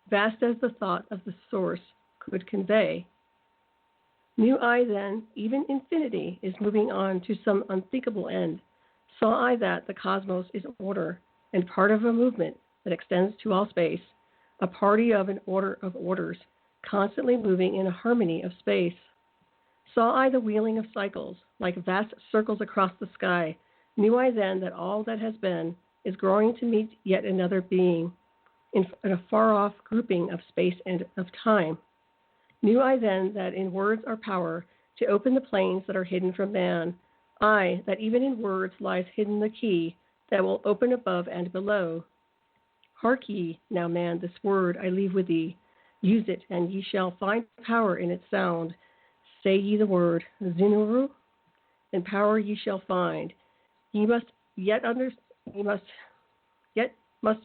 S3: vast as the thought of the source could convey. Knew I then, even infinity is moving on to some unthinkable end. Saw I that the cosmos is order and part of a movement that extends to all space, a party of an order of orders, constantly moving in a harmony of space. Saw I the wheeling of cycles, like vast circles across the sky. Knew I then that all that has been is growing to meet yet another being in a far-off grouping of space and of time. Knew I then that in words are power to open the planes that are hidden from man. I, that even in words lies hidden the key that will open above and below. Hark ye, now man, this word I leave with thee. Use it, and ye shall find power in its sound. Say ye the word, Zinuru, and power ye shall find. Must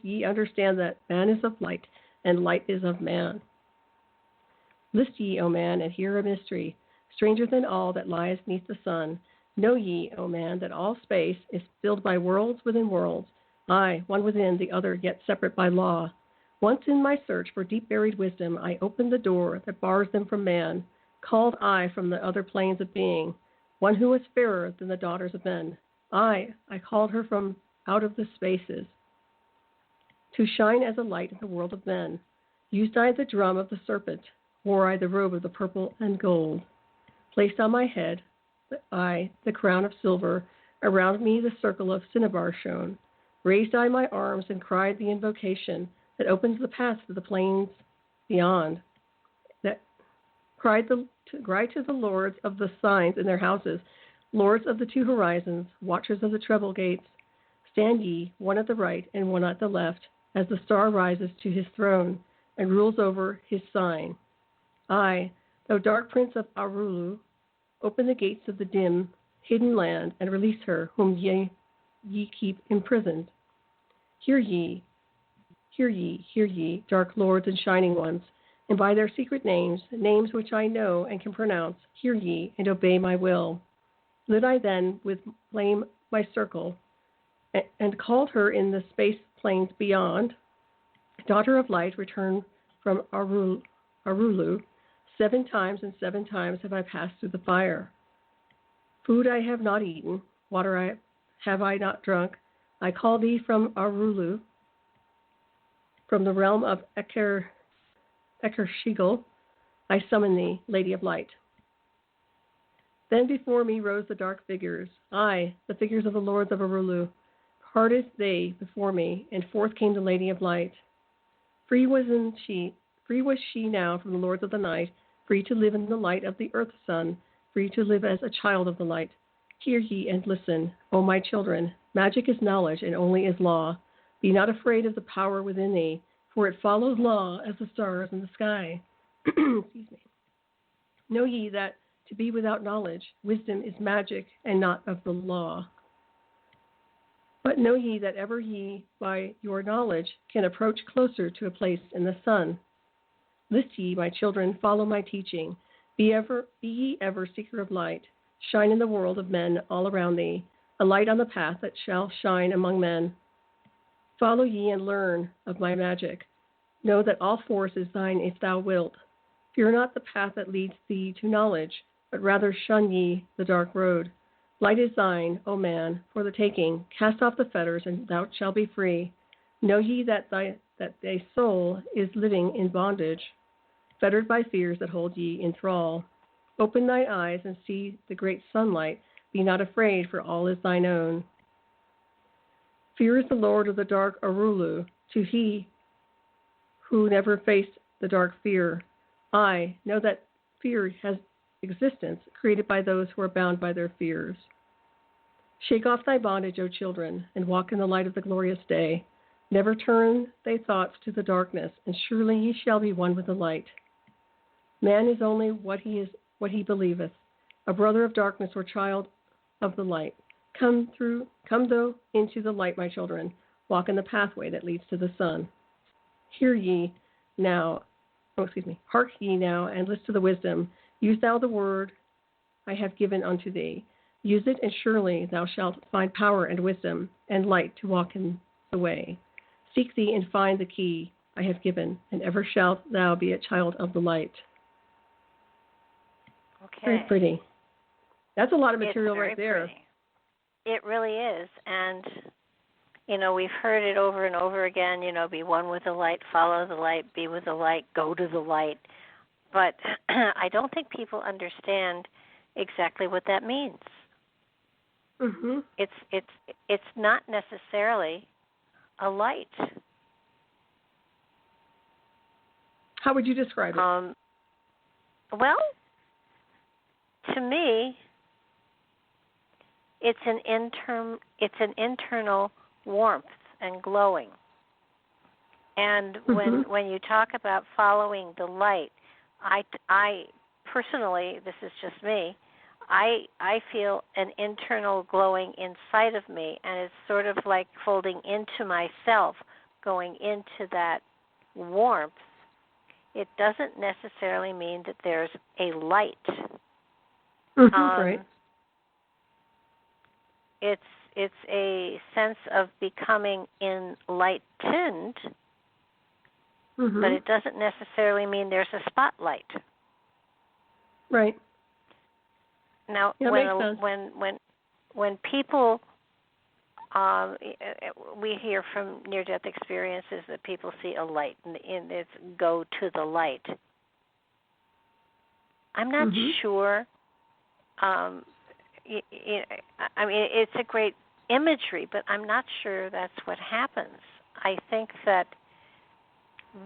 S3: ye understand that man is of light, and light is of man. List ye, O man, and hear a mystery, stranger than all that lies neath the sun. Know ye, O man, that all space is filled by worlds within worlds, I, one within the other, yet separate by law. Once in my search for deep-buried wisdom, I opened the door that bars them from man, called I from the other planes of being, one who was fairer than the daughters of men. I called her from out of the spaces, to shine as a light in the world of men. Used I the drum of the serpent, wore I the robe of the purple and gold. Placed on my head, the crown of silver, around me the circle of cinnabar shone. Raised I my arms and cried the invocation that opens the path to the plains beyond. That cried to the lords of the signs in their houses, lords of the two horizons, watchers of the treble gates. Stand ye, one at the right and one at the left, as the star rises to his throne and rules over his sign. I, thou dark prince of Arulu, open the gates of the dim, hidden land and release her whom ye keep imprisoned. Hear ye, dark lords and shining ones, and by their secret names, names which I know and can pronounce, hear ye and obey my will. Lit I then with flame my circle, and called her in the space plains beyond. Daughter of light, return from Arulu. 7 times and 7 times have I passed through the fire. Food I have not eaten, water have I not drunk. I call thee from Arulu, from the realm of Ekershigal. I summon thee, Lady of Light. Then before me rose the dark figures, the figures of the lords of Arulu. Parted they before me, and forth came the Lady of Light. Free was she now from the lords of the night, free to live in the light of the earth sun, free to live as a child of the light. Hear ye and listen, O my children. Magic is knowledge and only is law. Be not afraid of the power within thee, for it follows law as the stars in the sky. Excuse me. Know ye that to be without knowledge, wisdom is magic and not of the law. But know ye that ever ye, by your knowledge, can approach closer to a place in the sun. List ye, my children, follow my teaching. Be ye ever seeker of light. Shine in the world of men all around thee, a light on the path that shall shine among men. Follow ye and learn of my magic. Know that all force is thine if thou wilt. Fear not the path that leads thee to knowledge, but rather shun ye the dark road. Light is thine, O man, for the taking. Cast off the fetters, and thou shalt be free. Know ye that that a soul is living in bondage, fettered by fears that hold ye in thrall. Open thy eyes and see the great sunlight. Be not afraid, for all is thine own. Fear is the lord of the dark Arulu, to he who never faced the dark fear. I know that fear has existence, created by those who are bound by their fears. Shake off thy bondage, O children, and walk in the light of the glorious day. Never turn thy thoughts to the darkness, and surely ye shall be one with the light. Man is only what he believeth, a brother of darkness or child of the light. Come though into the light, my children. Walk in the pathway that leads to the sun. Hark ye now, and listen to the wisdom. Use thou the word I have given unto thee. Use it, and surely thou shalt find power and wisdom and light to walk in the way. Seek thee and find the key I have given, and ever shalt thou be a child of the light.
S2: Okay.
S3: Very pretty. That's a lot of material right there.
S2: Pretty. It really is. And, we've heard it over and over again, be one with the light, follow the light, be with the light, go to the light. But I don't think people understand exactly what that means.
S3: Mm-hmm.
S2: It's not necessarily a light.
S3: How would you describe it?
S2: Well, to me, it's an internal warmth and glowing. And when you talk about following the light, I personally, this is just me, I feel an internal glowing inside of me, and it's sort of like folding into myself, going into that warmth. It doesn't necessarily mean that there's a light.
S3: Right.
S2: It's a sense of becoming enlightened, but it doesn't necessarily mean there's a spotlight.
S3: Right.
S2: Now,
S3: yeah,
S2: when people, we hear from near-death experiences that people see a light, and it's go to the light. I'm not sure. It's a great imagery, but I'm not sure that's what happens. I think that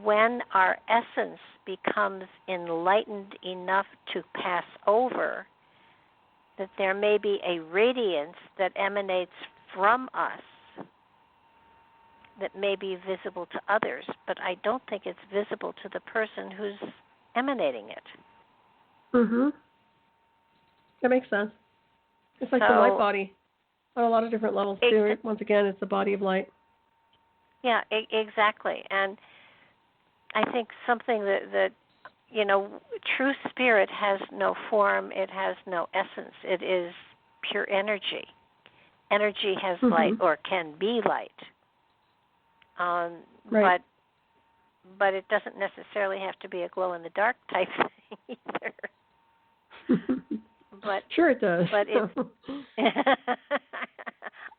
S2: when our essence becomes enlightened enough to pass over, that there may be a radiance that emanates from us that may be visible to others, but I don't think it's visible to the person who's emanating it.
S3: That makes sense. It's like the light body on a lot of different levels, too. Once again, it's the body of light.
S2: Yeah, exactly. And I think something that true spirit has no form, it has no essence. It is pure energy. Energy has light, or can be light.
S3: Right.
S2: But it doesn't necessarily have to be a glow-in-the-dark type thing either. But
S3: sure it does.
S2: But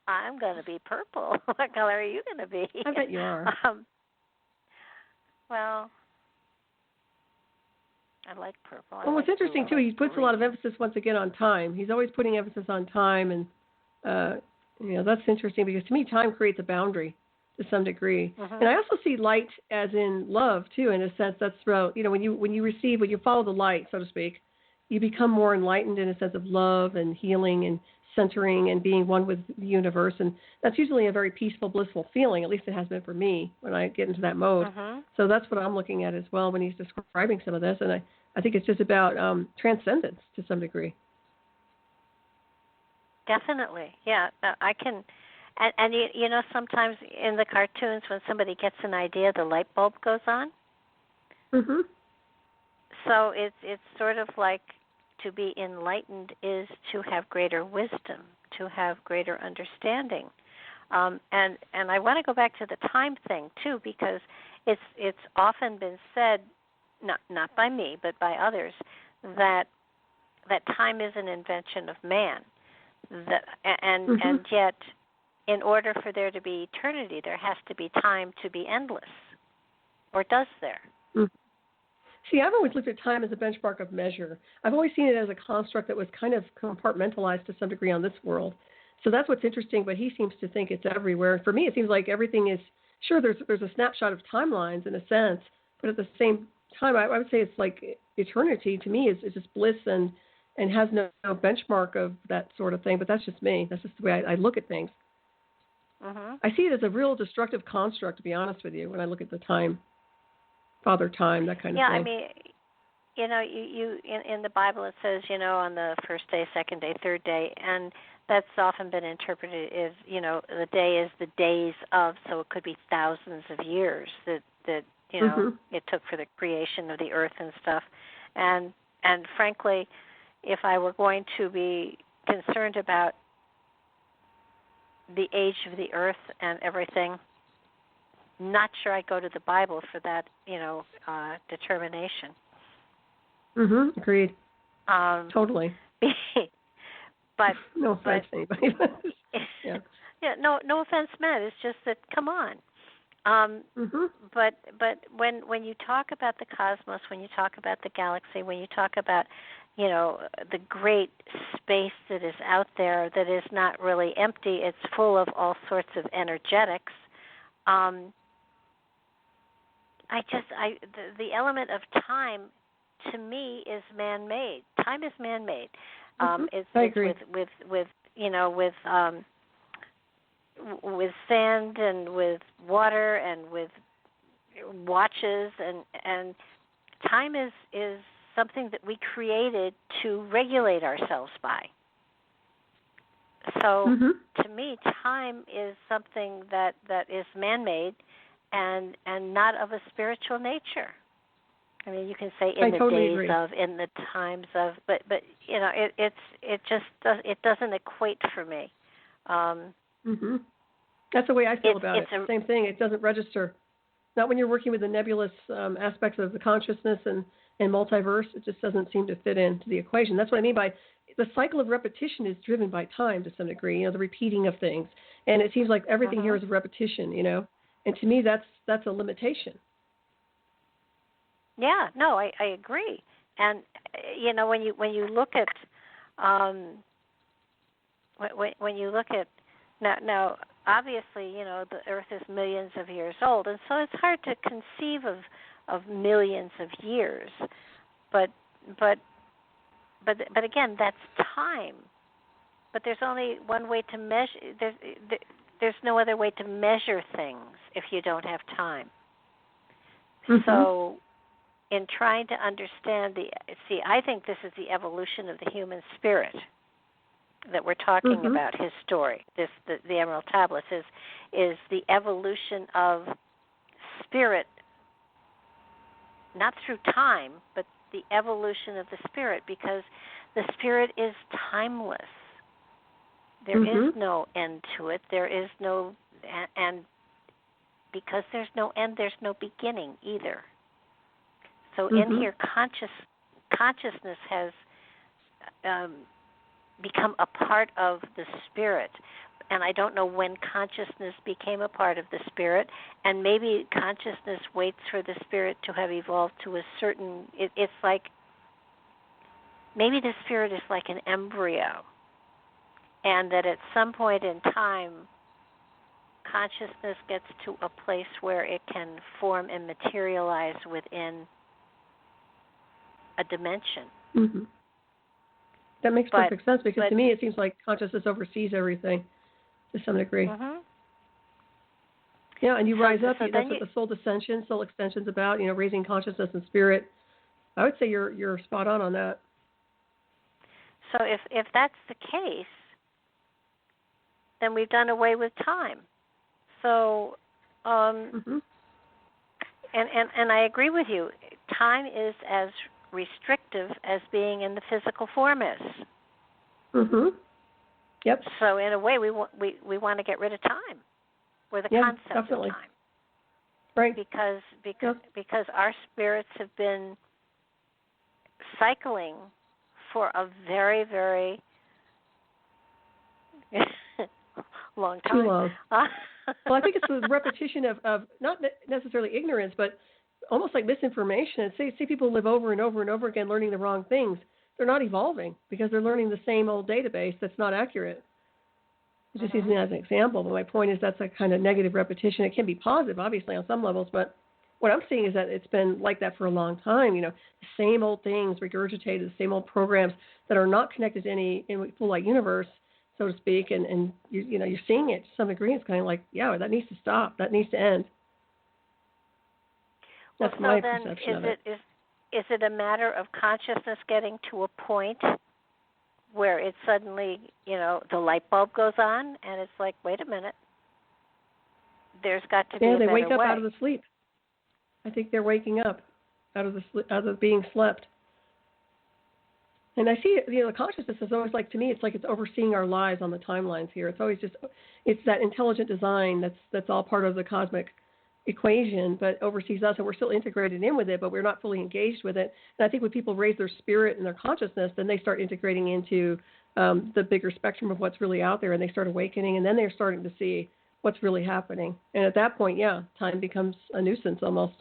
S2: I'm going to be purple. What color are you going to be?
S3: I bet you are.
S2: Well, I like purple.
S3: Well, what's interesting, too, he puts a lot of emphasis, once again, on time. He's always putting emphasis on time, and, that's interesting, because to me, time creates a boundary to some degree. And I also see light as in love, too, in a sense. That's throughout, when you follow the light, so to speak, you become more enlightened in a sense of love and healing and centering and being one with the universe. And that's usually a very peaceful, blissful feeling. At least it has been for me when I get into that mode. So that's what I'm looking at as well when he's describing some of this. And I think it's just about transcendence to some degree.
S2: Definitely. Yeah, I can. And sometimes in the cartoons when somebody gets an idea, the light bulb goes on. So it's sort of like to be enlightened is to have greater wisdom, to have greater understanding. And I want to go back to the time thing too, because it's often been said, not by me but by others, that time is an invention of man. And yet, in order for there to be eternity, there has to be time to be endless. or does there?
S3: Mm. See, I've always looked at time as a benchmark of measure. I've always seen it as a construct that was kind of compartmentalized to some degree on this world. So that's what's interesting, but he seems to think it's everywhere. For me, it seems like everything is, sure, there's a snapshot of timelines in a sense, but at the same time, I would say it's like eternity to me is just bliss and has no benchmark of that sort of thing. But that's just me. That's just the way I look at things.
S2: Mm-hmm.
S3: I see it as a real destructive construct, to be honest with you, when I look at the time, Father Time, that kind of thing.
S2: Yeah, I mean, you in the Bible it says, on the first day, second day, third day, and that's often been interpreted as, the day is the days of, so it could be thousands of years that
S3: mm-hmm.
S2: it took for the creation of the earth and stuff. And frankly, if I were going to be concerned about the age of the earth and everything, not sure I go to the Bible for that, determination.
S3: Mm-hmm. Agreed. Totally.
S2: But
S3: no offense to anybody. Yeah.
S2: Yeah. No offense meant. It's just that. Come on.
S3: Mm-hmm.
S2: But when you talk about the cosmos, when you talk about the galaxy, when you talk about the great space that is out there that is not really empty, it's full of all sorts of energetics. The element of time to me is man-made. Time is man-made.
S3: I agree.
S2: With sand and with water and with watches and time is something that we created to regulate ourselves by. So
S3: mm-hmm.
S2: to me, time is something that is man-made and not of a spiritual nature. I mean, you can say in the
S3: totally
S2: days
S3: agree.
S2: of, in the times of, but it doesn't equate for me.
S3: Mm-hmm. That's the way I feel about it. Same thing. It doesn't register. Not when you're working with the nebulous aspects of the consciousness and multiverse. It just doesn't seem to fit into the equation. That's what I mean by the cycle of repetition is driven by time to some degree. The repeating of things, and it seems like everything here is a repetition. And to me, that's a limitation.
S2: Yeah, no, I agree. And when you look at when you look at now obviously the Earth is millions of years old, and so it's hard to conceive of millions of years. But again, that's time. But there's only one way to measure. There's no other way to measure things if you don't have time.
S3: Mm-hmm.
S2: So, in trying to understand I think this is the evolution of the human spirit that we're talking about. His story, the Emerald Tablets, is the evolution of spirit, not through time, but the evolution of the spirit, because the spirit is timeless. There is no end to it. There is no, and because there's no end, there's no beginning either. So in here, consciousness has become a part of the spirit. And I don't know when consciousness became a part of the spirit, and maybe consciousness waits for the spirit to have evolved to a certain, it's like, maybe the spirit is like an embryo, and that at some point in time, consciousness gets to a place where it can form and materialize within a dimension.
S3: Mm-hmm. That makes perfect sense, because to me it seems like consciousness oversees everything to some degree.
S2: Mm-hmm.
S3: Yeah, and you rise up. That's what the soul ascension, soul extension is about. Raising consciousness and spirit. I would say you're spot on that.
S2: So if that's the case, then we've done away with time. So, and I agree with you. Time is as restrictive as being in the physical form is.
S3: Yep.
S2: So in a way, we want to get rid of time, or the concept
S3: definitely.
S2: of time.
S3: Right.
S2: Because our spirits have been cycling for a very, very long time.
S3: Too long. Well, I think it's the repetition of not necessarily ignorance, but almost like misinformation. And see people live over and over and over again learning the wrong things. They're not evolving because they're learning the same old database that's not accurate. I'm just using that as an example, but my point is that's a kind of negative repetition. It can be positive, obviously, on some levels, but what I'm seeing is that it's been like that for a long time. The same old things regurgitated, the same old programs that are not connected to any full light universe, so to speak, and you're seeing it to some degree. It's kind of like, yeah, that needs to stop. That needs to end. That's my perception of it.
S2: Is it a matter of consciousness getting to a point where it suddenly, the light bulb goes on, and it's like, wait a minute, there's got to be a better way.
S3: Yeah, they wake up out of the sleep. I think they're waking up out of being slept. And I see, the consciousness is always like, to me, it's like it's overseeing our lives on the timelines here. It's always it's that intelligent design that's all part of the cosmic equation, but oversees us, and we're still integrated in with it, but we're not fully engaged with it. And I think when people raise their spirit and their consciousness, then they start integrating into the bigger spectrum of what's really out there, and they start awakening, and then they're starting to see what's really happening. And at that point, yeah, time becomes a nuisance almost.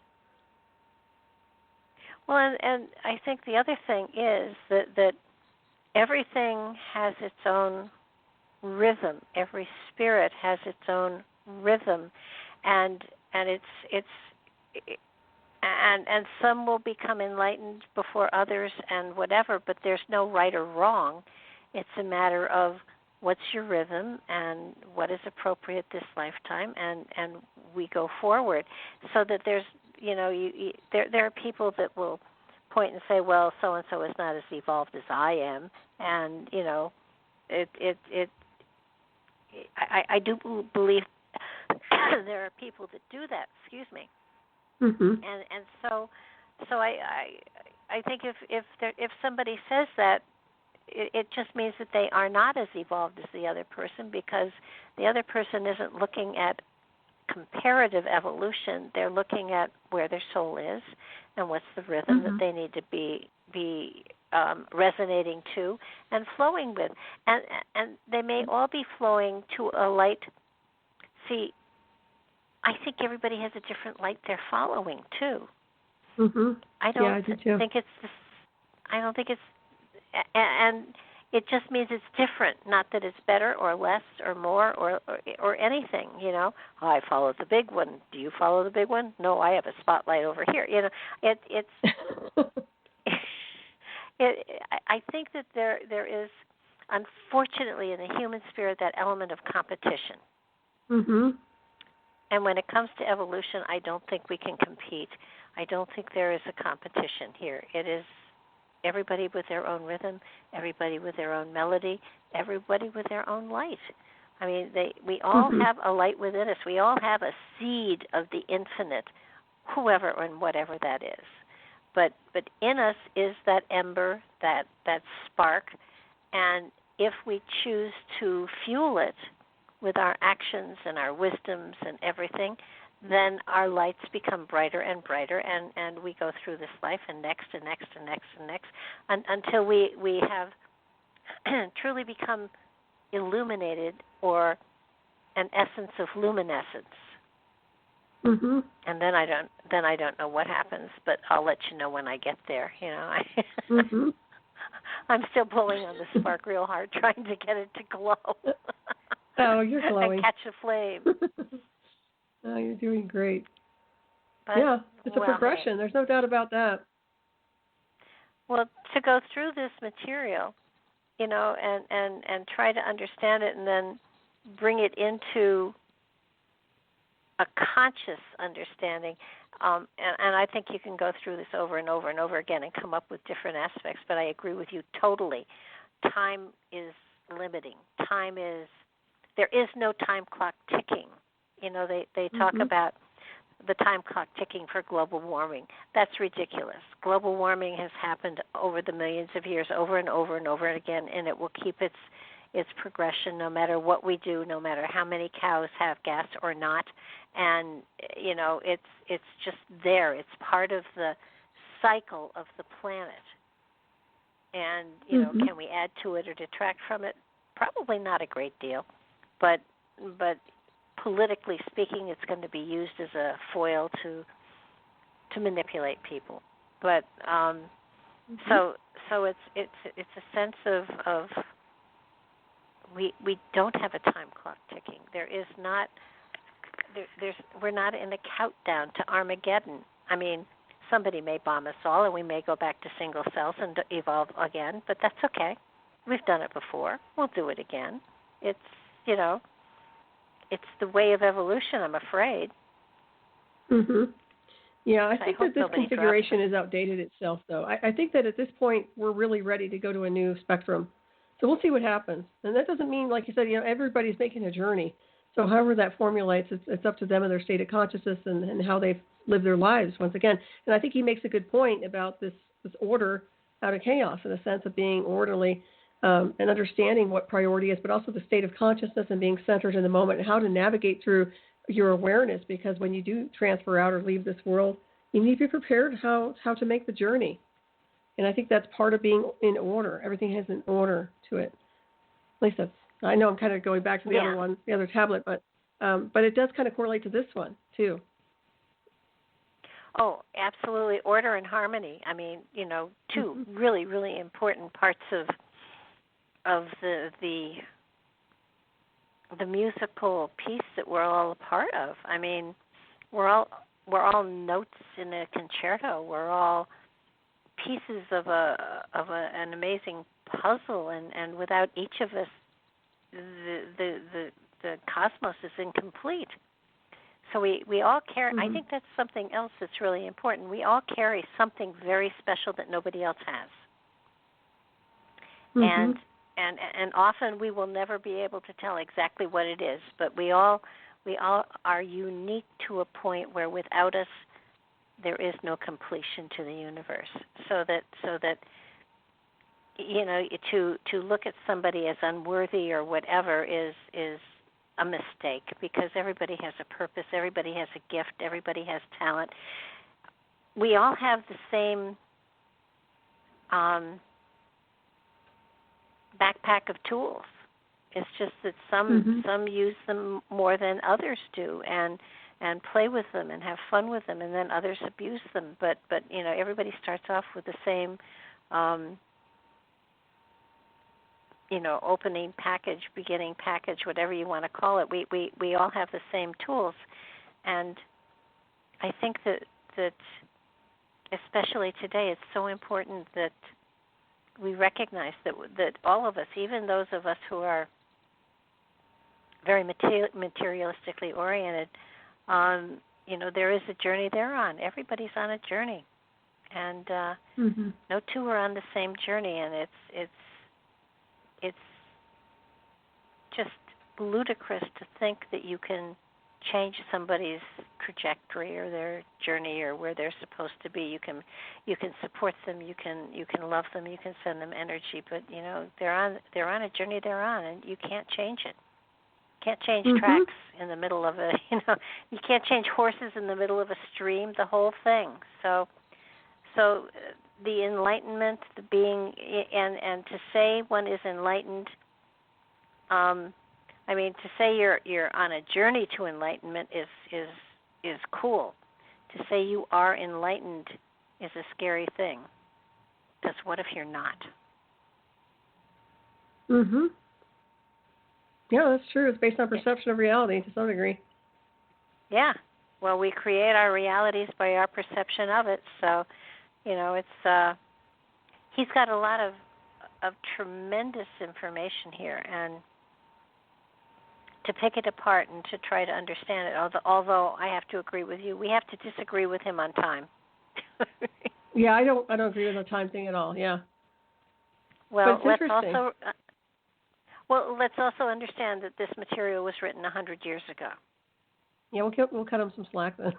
S2: Well, and I think the other thing is that everything has its own rhythm. Every spirit has its own rhythm, and some will become enlightened before others and whatever, but there's no right or wrong. It's a matter of what's your rhythm and what is appropriate this lifetime, and we go forward. So that there's, there are people that will point and say, well, so-and-so is not as evolved as I am, and, I do believe there are people that do that. Excuse me.
S3: Mm-hmm.
S2: And so I think if somebody says that, it just means that they are not as evolved as the other person, because the other person isn't looking at comparative evolution. They're looking at where their soul is and what's the rhythm that they need to be resonating to and flowing with. And they may all be flowing to a light. See, I think everybody has a different light they're following too.
S3: Mm-hmm.
S2: I do too. I don't think it's, and it just means it's different. Not that it's better or less or more or anything. I follow the big one. Do you follow the big one? No, I have a spotlight over here. It's. I think that there is, unfortunately, in the human spirit, that element of competition.
S3: Mm-hmm.
S2: And when it comes to evolution, I don't think we can compete. I don't think there is a competition here. It is everybody with their own rhythm, everybody with their own melody, everybody with their own light. I mean, we all have a light within us. We all have a seed of the infinite, whoever and whatever that is. But in us is that ember, that spark, and if we choose to fuel it with our actions and our wisdoms and everything, then our lights become brighter and brighter, and we go through this life and next and next and next and next until we have truly become illuminated, or an essence of luminescence.
S3: Mm-hmm.
S2: And then I don't know what happens, but I'll let you know when I get there.
S3: Mm-hmm.
S2: I'm still pulling on the spark real hard, trying to get it to glow.
S3: Oh, you're glowing.
S2: And catch a flame.
S3: Oh, you're doing great.
S2: But,
S3: yeah, it's a progression. There's no doubt about that.
S2: Well, to go through this material, and try to understand it, and then bring it into a conscious understanding. And I think you can go through this over and over and over again and come up with different aspects. But I agree with you totally. Time is limiting. There is no time clock ticking. They talk about the time clock ticking for global warming. That's ridiculous. Global warming has happened over the millions of years, over and over and over again, and it will keep its progression no matter what we do, no matter how many cows have gas or not. And, it's just there. It's part of the cycle of the planet. And, can we add to it or detract from it? Probably not a great deal. But politically speaking, it's going to be used as a foil to to manipulate people. But so it's a sense of we don't have a time clock ticking. There is not. We're not in a countdown to Armageddon. I mean, somebody may bomb us all, and we may go back to single cells and evolve again, but that's okay. We've done it before. We'll do it again. It's, it's the way of evolution, I'm afraid.
S3: Mhm. Yeah, I think that this configuration is outdated itself, though. I think that at this point, we're really ready to go to a new spectrum. So we'll see what happens. And that doesn't mean, like you said, everybody's making a journey. So however that formulates, it's up to them and their state of consciousness and how they've lived their lives, once again. And I think he makes a good point about this order out of chaos, in a sense of being orderly and understanding what priority is, but also the state of consciousness and being centered in the moment and how to navigate through your awareness, because when you do transfer out or leave this world, you need to be prepared how to make the journey. And I think that's part of being in order. Everything has an order to it. At least that's, I know I'm kind of going back to the other one, the other tablet, but it does kind of correlate to this one too.
S2: Oh, absolutely. Order and harmony. I mean, two really, really important parts of the musical piece that we're all a part of. I mean, we're all notes in a concerto. We're all pieces of an amazing puzzle, and without each of us, the cosmos is incomplete. So we all carry. I think that's something else that's really important. We all carry something very special that nobody else has, and often we will never be able to tell exactly what it is. But we all are unique to a point where without us, there is no completion to the universe. So that to look at somebody as unworthy or whatever is a mistake, because everybody has a purpose, everybody has a gift, everybody has talent. We all have the same backpack of tools. It's just that some use them more than others do, and play with them and have fun with them, and then others abuse them. But everybody starts off with the same opening package, beginning package, whatever you want to call it. We all have the same tools, and I think that especially today, it's so important that we recognize that all of us, even those of us who are very materialistically oriented, there is a journey they're on. Everybody's on a journey, and no two are on the same journey, and it's just ludicrous to think that you can change somebody's trajectory or their journey or where they're supposed to be. You can support them, you can love them, you can send them energy, but they're on a journey they're on, and you can't change it. Can't change tracks in the middle of you can't change horses in the middle of a stream, the whole thing. So the enlightenment, the being, and to say one is enlightened, to say you're on a journey to enlightenment is cool. To say you are enlightened is a scary thing. Because what if you're not?
S3: Yeah, that's true. It's based on perception of reality to some degree.
S2: Yeah. Well, we create our realities by our perception of it. So, it's he's got a lot of tremendous information here, and to pick it apart and to try to understand it. Although I have to agree with you, we have to disagree with him on time.
S3: Yeah, I don't agree with the time thing at all. Yeah.
S2: Well, let's also understand that this material was written 100 years ago.
S3: Yeah, we'll cut him some slack then.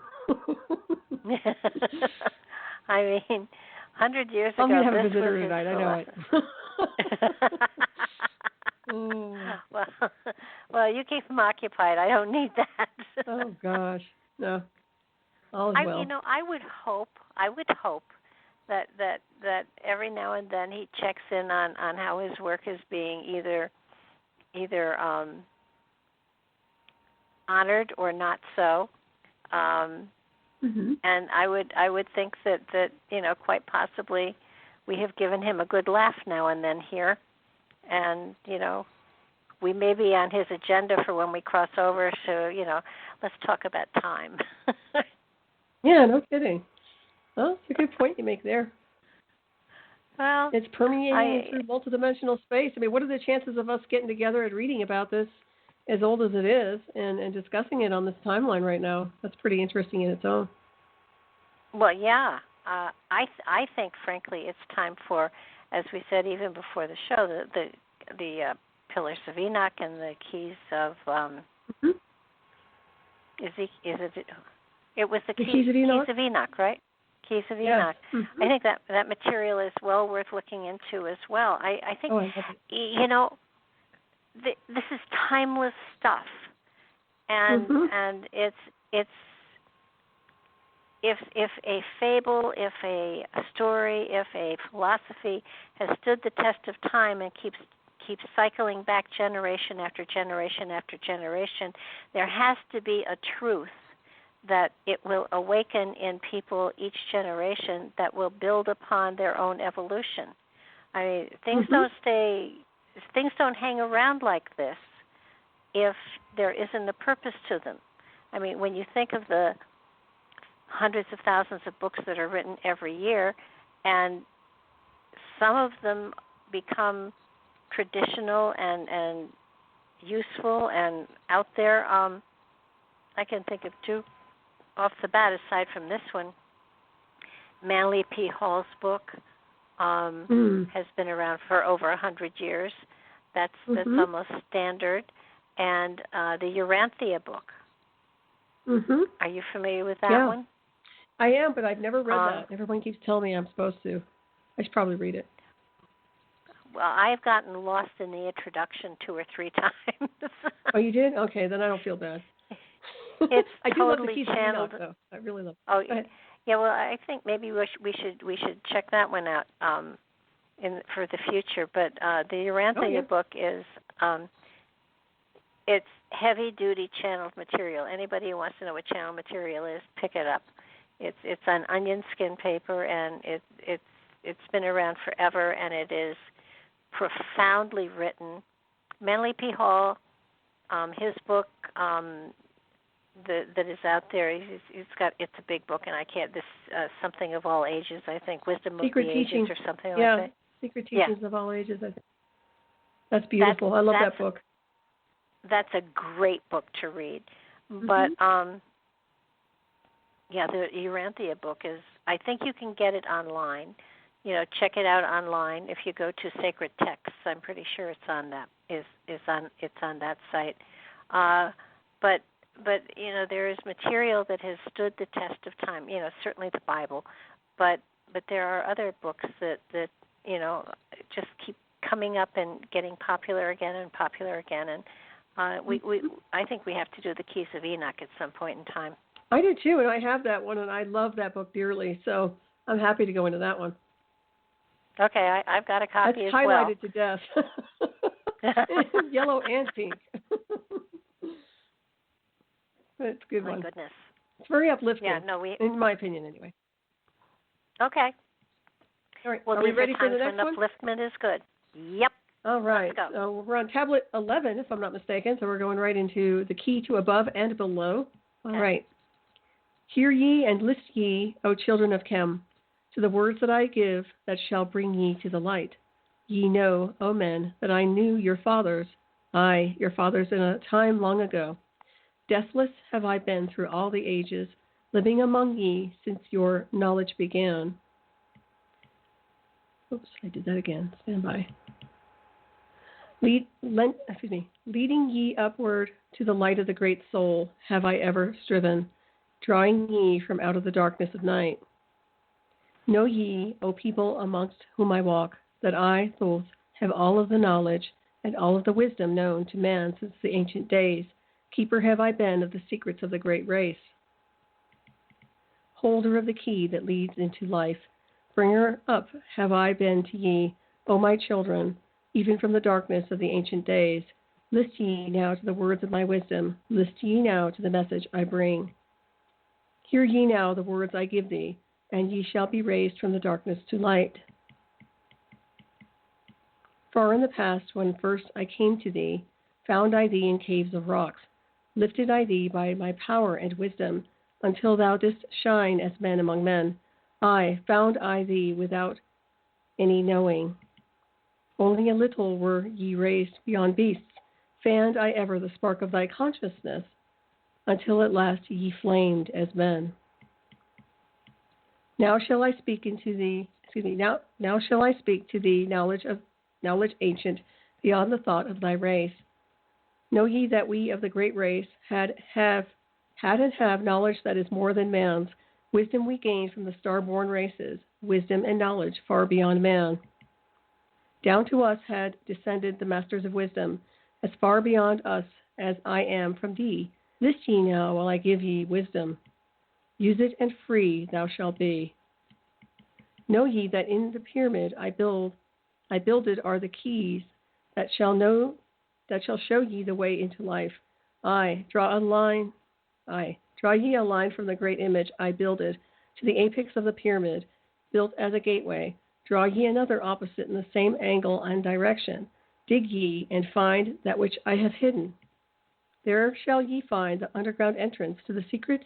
S2: 100 years ago.
S3: I'm going to have a visitor tonight. I know it.
S2: Well, you keep him occupied. I don't need that.
S3: Oh gosh, no. All is well.
S2: I would hope that every now and then he checks in on how his work is being either honored or not so.
S3: Mm-hmm.
S2: And I would think that quite possibly we have given him a good laugh now and then here, and we may be on his agenda for when we cross over. So let's talk about time.
S3: Yeah, no kidding. Well, it's a good point you make there.
S2: Well,
S3: it's permeating through multidimensional space. I mean, what are the chances of us getting together and reading about this, as old as it is, and discussing it on this timeline right now? That's pretty interesting in its own.
S2: Well, yeah. I think, frankly, it's time for, as we said even before the show, the Pillars of Enoch and the Keys of
S3: mm-hmm.
S2: It was the
S3: Keys of Enoch?
S2: Keys of Enoch, right? Keys of
S3: yes.
S2: Enoch.
S3: Mm-hmm.
S2: I think that material is well worth looking into as well. I think, this is timeless stuff, and
S3: mm-hmm.
S2: and it's if a fable, if a story, if a philosophy has stood the test of time and keeps cycling back generation after generation after generation, there has to be a truth that it will awaken in people each generation that will build upon their own evolution. I mean, things
S3: mm-hmm.
S2: things don't hang around like this if there isn't a purpose to them. I mean, when you think of the hundreds of thousands of books that are written every year, and some of them become traditional and useful and out there. I can think of two off the bat aside from this one. Manly P. Hall's book has been around for over 100 years. That's almost standard. And the Urantia book.
S3: Mm-hmm.
S2: Are you familiar with that one?
S3: I am, but I've never read that. Everyone keeps telling me I'm supposed to. I should probably read it.
S2: Well, I've gotten lost in the introduction 2 or 3 times.
S3: Oh, you did? Okay, then I don't feel bad.
S2: It's
S3: I do
S2: totally
S3: love the Keys
S2: channeled.
S3: Of Enoch, though. I really love it.
S2: Oh, yeah. Well, I think maybe we should check that one out for the future. But the Urantia book is it's heavy duty channeled material. Anybody who wants to know what channeled material is, pick it up. It's on onion skin paper, and it's been around forever, and it is profoundly written. Manly P. Hall, his book that is out there. It's a big book, and I can't. This something of all ages. I think Wisdom
S3: Secret
S2: of the
S3: Teachings.
S2: Ages or something
S3: like
S2: that.
S3: Secret Teachings of all ages. I think. That's beautiful. I love that book.
S2: That's a great book to read.
S3: Mm-hmm.
S2: But the Urantia book is. I think you can get it online. Check it out online. If you go to Sacred Texts, I'm pretty sure it's on that. It's on that site. But there is material that has stood the test of time. Certainly the Bible, but there are other books that just keep coming up and getting popular again and popular again. And I think we have to do the Keys of Enoch at some point in time.
S3: I do too, and I have that one, and I love that book dearly. So I'm happy to go into that one.
S2: Okay, I've got a copy as well.
S3: It's highlighted to death. Yellow and pink. It's a good one.
S2: My goodness.
S3: It's very uplifting.
S2: Yeah,
S3: in my opinion, anyway.
S2: Okay.
S3: All right.
S2: Well,
S3: are we ready for the next one?
S2: Upliftment is good. Yep.
S3: All right.
S2: Let's go.
S3: So we're on tablet 11, if I'm not mistaken. So we're going right into the key to above and below. All right. Hear ye and list ye, O children of Chem, to the words that I give, that shall bring ye to the light. Ye know, O men, that I knew your fathers, I, your fathers in a time long ago. Deathless have I been through all the ages, living among ye since your knowledge began. Oops, I did that again. Stand by. Leading ye upward to the light of the great soul have I ever striven, drawing ye from out of the darkness of night. Know ye, O people amongst whom I walk, that I, Thoth, have all of the knowledge and all of the wisdom known to man since the ancient days. Keeper have I been of the secrets of the great race. Holder of the key that leads into life, bringer up have I been to ye, O my children, even from the darkness of the ancient days. List ye now to the words of my wisdom. List ye now to the message I bring. Hear ye now the words I give thee, and ye shall be raised from the darkness to light. Far in the past, when first I came to thee, found I thee in caves of rocks, lifted I thee by my power and wisdom, until thou didst shine as men among men. I found I thee without any knowing. Only a little were ye raised beyond beasts. Fanned I ever the spark of thy consciousness, until at last ye flamed as men. Now shall I speak to thee knowledge ancient, beyond the thought of thy race. Know ye that we of the great race had and have knowledge that is more than man's. Wisdom we gained from the star-born races, wisdom and knowledge far beyond man. Down to us had descended the masters of wisdom, as far beyond us as I am from thee. List ye now while I give ye wisdom. Use it, and free thou shalt be. Know ye that in the pyramid I builded are the keys that shall show ye the way into life. Draw ye a line from the great image I builded to the apex of the pyramid, built as a gateway. Draw ye another opposite in the same angle and direction. Dig ye and find that which I have hidden. There shall ye find the underground entrance to the secrets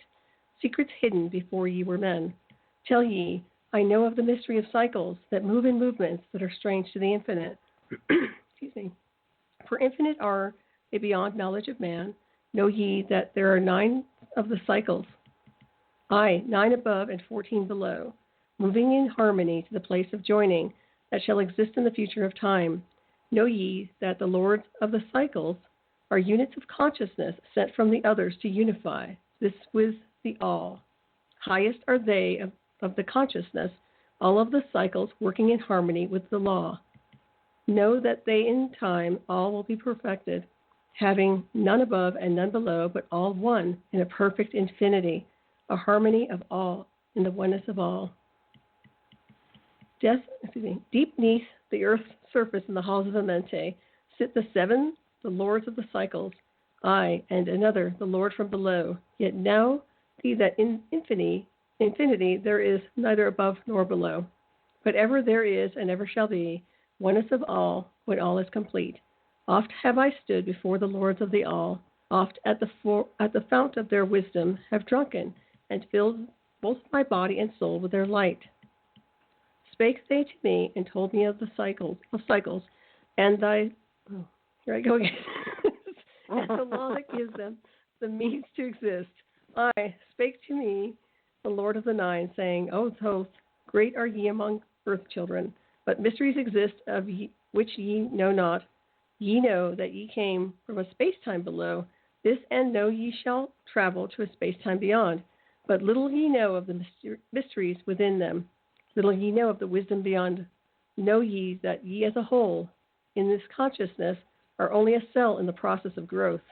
S3: hidden before ye were men. Tell ye, I know of the mystery of cycles that move in movements that are strange to the infinite. Excuse me. For infinite are they beyond knowledge of man. Know ye that there are 9 of the cycles, 9 above and 14 below, moving in harmony to the place of joining that shall exist in the future of time. Know ye that the lords of the cycles are units of consciousness sent from the others to unify this with the all. Highest are they of the consciousness, all of the cycles working in harmony with the law. Know that they in time all will be perfected, having none above and none below, but all one in a perfect infinity, a harmony of all in the oneness of all. Deep beneath the earth's surface in the halls of Amente sit the 7, the lords of the cycles, I, and another, the Lord from below. Yet now see that in infinity there is neither above nor below, but ever there is and ever shall be, oneness of all when all is complete. Oft have I stood before the lords of the all, oft at the fount of their wisdom have drunken, and filled both my body and soul with their light. Spake they to me and told me of the cycles, and here I go again, and the law that gives them the means to exist. I spake to me, the Lord of the 9, saying, O Thoth, great are ye among earth children, but mysteries exist of which ye know not. Ye know that ye came from a space-time below. This and know ye shall travel to a space-time beyond. But little ye know of the mysteries within them. Little ye know of the wisdom beyond. Know ye that ye as a whole, in this consciousness, are only a cell in the process of growth.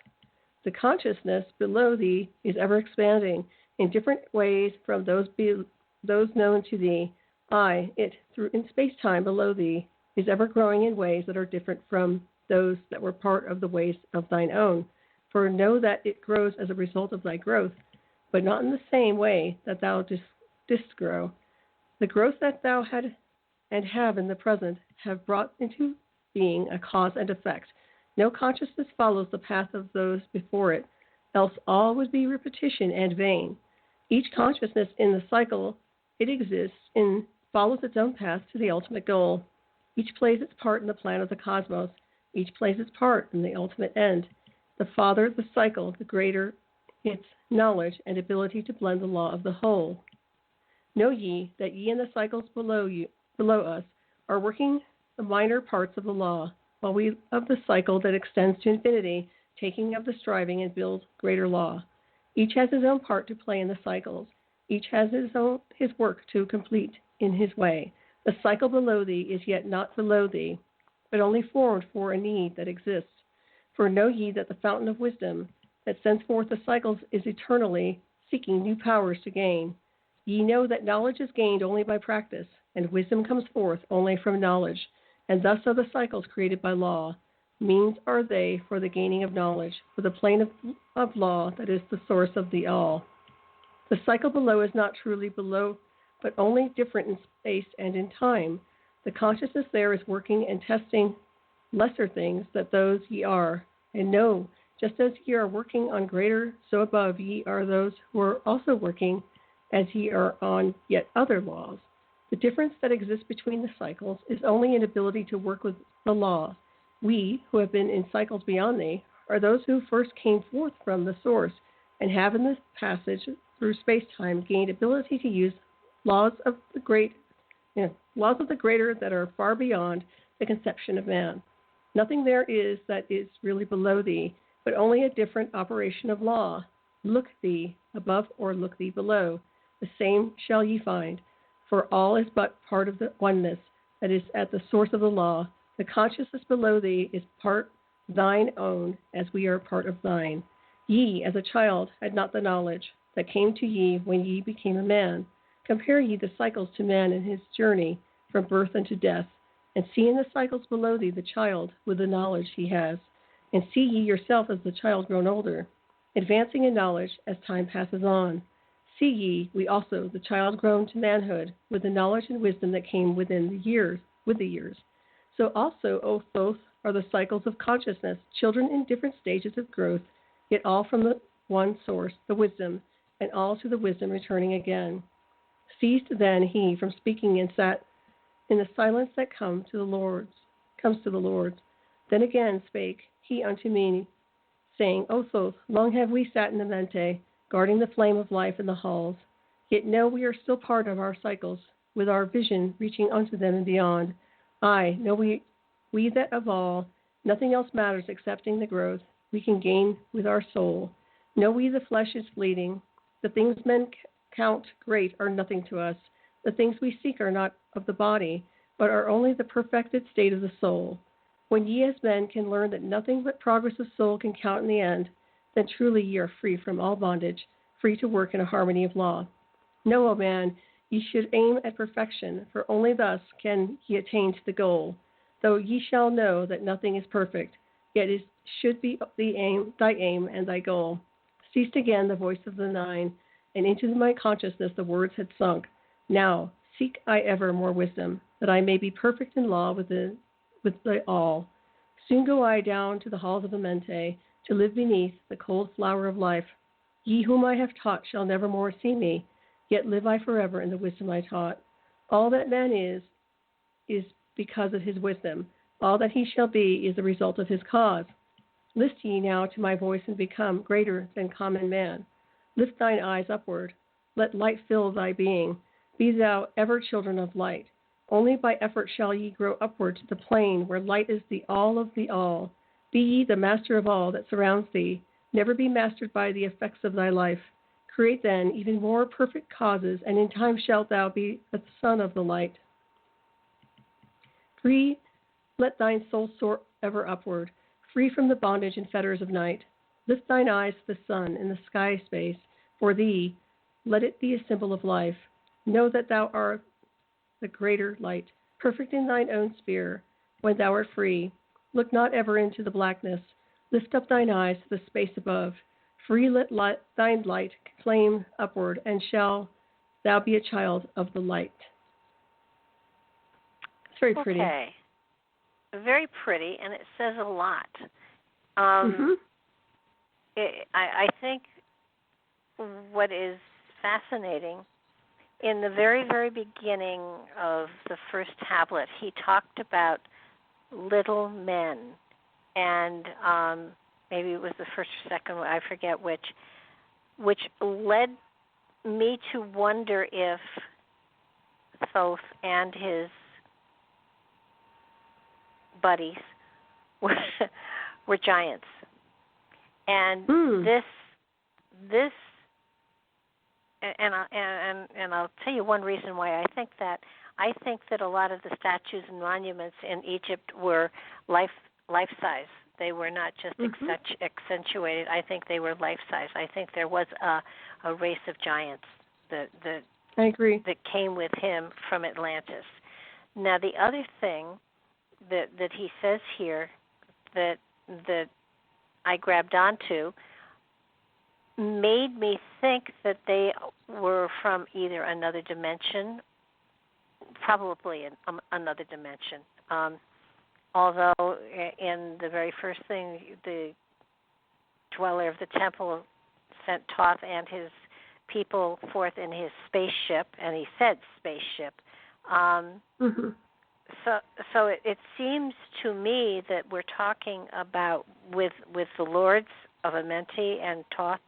S3: The consciousness below thee is ever expanding in different ways from those known to thee. In space-time below thee, is ever growing in ways that are different from those that were part of the ways of thine own. For know that it grows as a result of thy growth, but not in the same way that thou didst grow. The growth that thou had and have in the present have brought into being a cause and effect. No consciousness follows the path of those before it, else all would be repetition and vain. Each consciousness in the cycle it exists in follows its own path to the ultimate goal. Each plays its part in the plan of the cosmos. Each plays its part in the ultimate end. The farther the cycle, the greater its knowledge and ability to blend the law of the whole. Know ye that ye in the cycles below us are working the minor parts of the law, while we of the cycle that extends to infinity, taking of the striving and build greater law. Each has his own part to play in the cycles. Each has his work to complete in his way. The cycle below thee is yet not below thee, but only formed for a need that exists. For know ye that the fountain of wisdom that sends forth the cycles is eternally seeking new powers to gain. Ye know that knowledge is gained only by practice, and wisdom comes forth only from knowledge, and thus are the cycles created by law. Means are they for the gaining of knowledge, for the plane of law that is the source of the all. The cycle below is not truly below, but only different in space and in time. The consciousness there is working and testing lesser things that those ye are. And know, just as ye are working on greater, so above ye are those who are also working as ye are on yet other laws. The difference that exists between the cycles is only an ability to work with the law. We, who have been in cycles beyond thee, are those who first came forth from the source and have in this passage through space-time gained ability to use laws of the greater that are far beyond the conception of man. Nothing there is that is really below thee, but only a different operation of law. Look thee above or look thee below, the same shall ye find, for all is but part of the oneness that is at the source of the law. The consciousness below thee is part thine own, as we are part of thine. Ye, as a child, had not the knowledge that came to ye when ye became a man. Compare ye the cycles to man in his journey from birth unto death, and see in the cycles below thee the child with the knowledge he has, and see ye yourself as the child grown older, advancing in knowledge as time passes on. See ye, we also, the child grown to manhood, with the knowledge and wisdom that came with the years. So also, O Thoth, are the cycles of consciousness, children in different stages of growth, yet all from the one source, the wisdom, and all to the wisdom returning again. Ceased then he from speaking and sat in the silence that comes to the Lord's. Then again spake he unto me, saying, O Thoth, long have we sat in the mente, guarding the flame of life in the halls. Yet know we are still part of our cycles, with our vision reaching unto them and beyond. Aye, know we that of all, nothing else matters excepting the growth we can gain with our soul. Know we the flesh is fleeting. The things men count great are nothing to us. The things we seek are not of the body, but are only the perfected state of the soul. When ye as men can learn that nothing but progress of soul can count in the end, then truly ye are free from all bondage, free to work in a harmony of law. Know, O man, ye should aim at perfection, for only thus can ye attain to the goal. Though ye shall know that nothing is perfect, yet it should be thy aim and thy goal. Ceased again the voice of the nine, and into my consciousness the words had sunk. Now seek I ever more wisdom, that I may be perfect in law with the all. Soon go I down to the halls of the mente, to live beneath the cold flower of life. Ye whom I have taught shall never more see me, yet live I forever in the wisdom I taught. All that man is because of his wisdom. All that he shall be is the result of his cause. List ye now to my voice and become greater than common man. Lift thine eyes upward. Let light fill thy being. Be thou ever children of light. Only by effort shall ye grow upward to the plane where light is the all of the all. Be ye the master of all that surrounds thee. Never be mastered by the effects of thy life. Create then even more perfect causes, and in time shalt thou be the son of the light. Free, let thine soul soar ever upward, free from the bondage and fetters of night. Lift thine eyes to the sun in the sky space. For thee, let it be a symbol of life. Know that thou art the greater light, perfect in thine own sphere. When thou art free, look not ever into the blackness. Lift up thine eyes to the space above. Free let thine light flame upward, and shall thou be a child of the light. It's very pretty.
S2: Okay. Very pretty, and it says a lot. I think what is fascinating, in the very, very beginning of the first tablet, he talked about little men, and maybe it was the first or second one, I forget which led me to wonder if Thoth and his buddies were giants. And this and I'll tell you one reason why I think that. I think that a lot of the statues and monuments in Egypt were life size. They were not just accentuated. I think they were life size. I think there was a race of giants that
S3: I agree,
S2: that came with him from Atlantis. Now the other thing that he says here that I grabbed onto, made me think that they were from either another dimension, probably another dimension. Although in the very first thing, the dweller of the temple sent Thoth and his people forth in his spaceship, and he said spaceship. So it seems to me that we're talking about with the lords of Amenti and Thoth.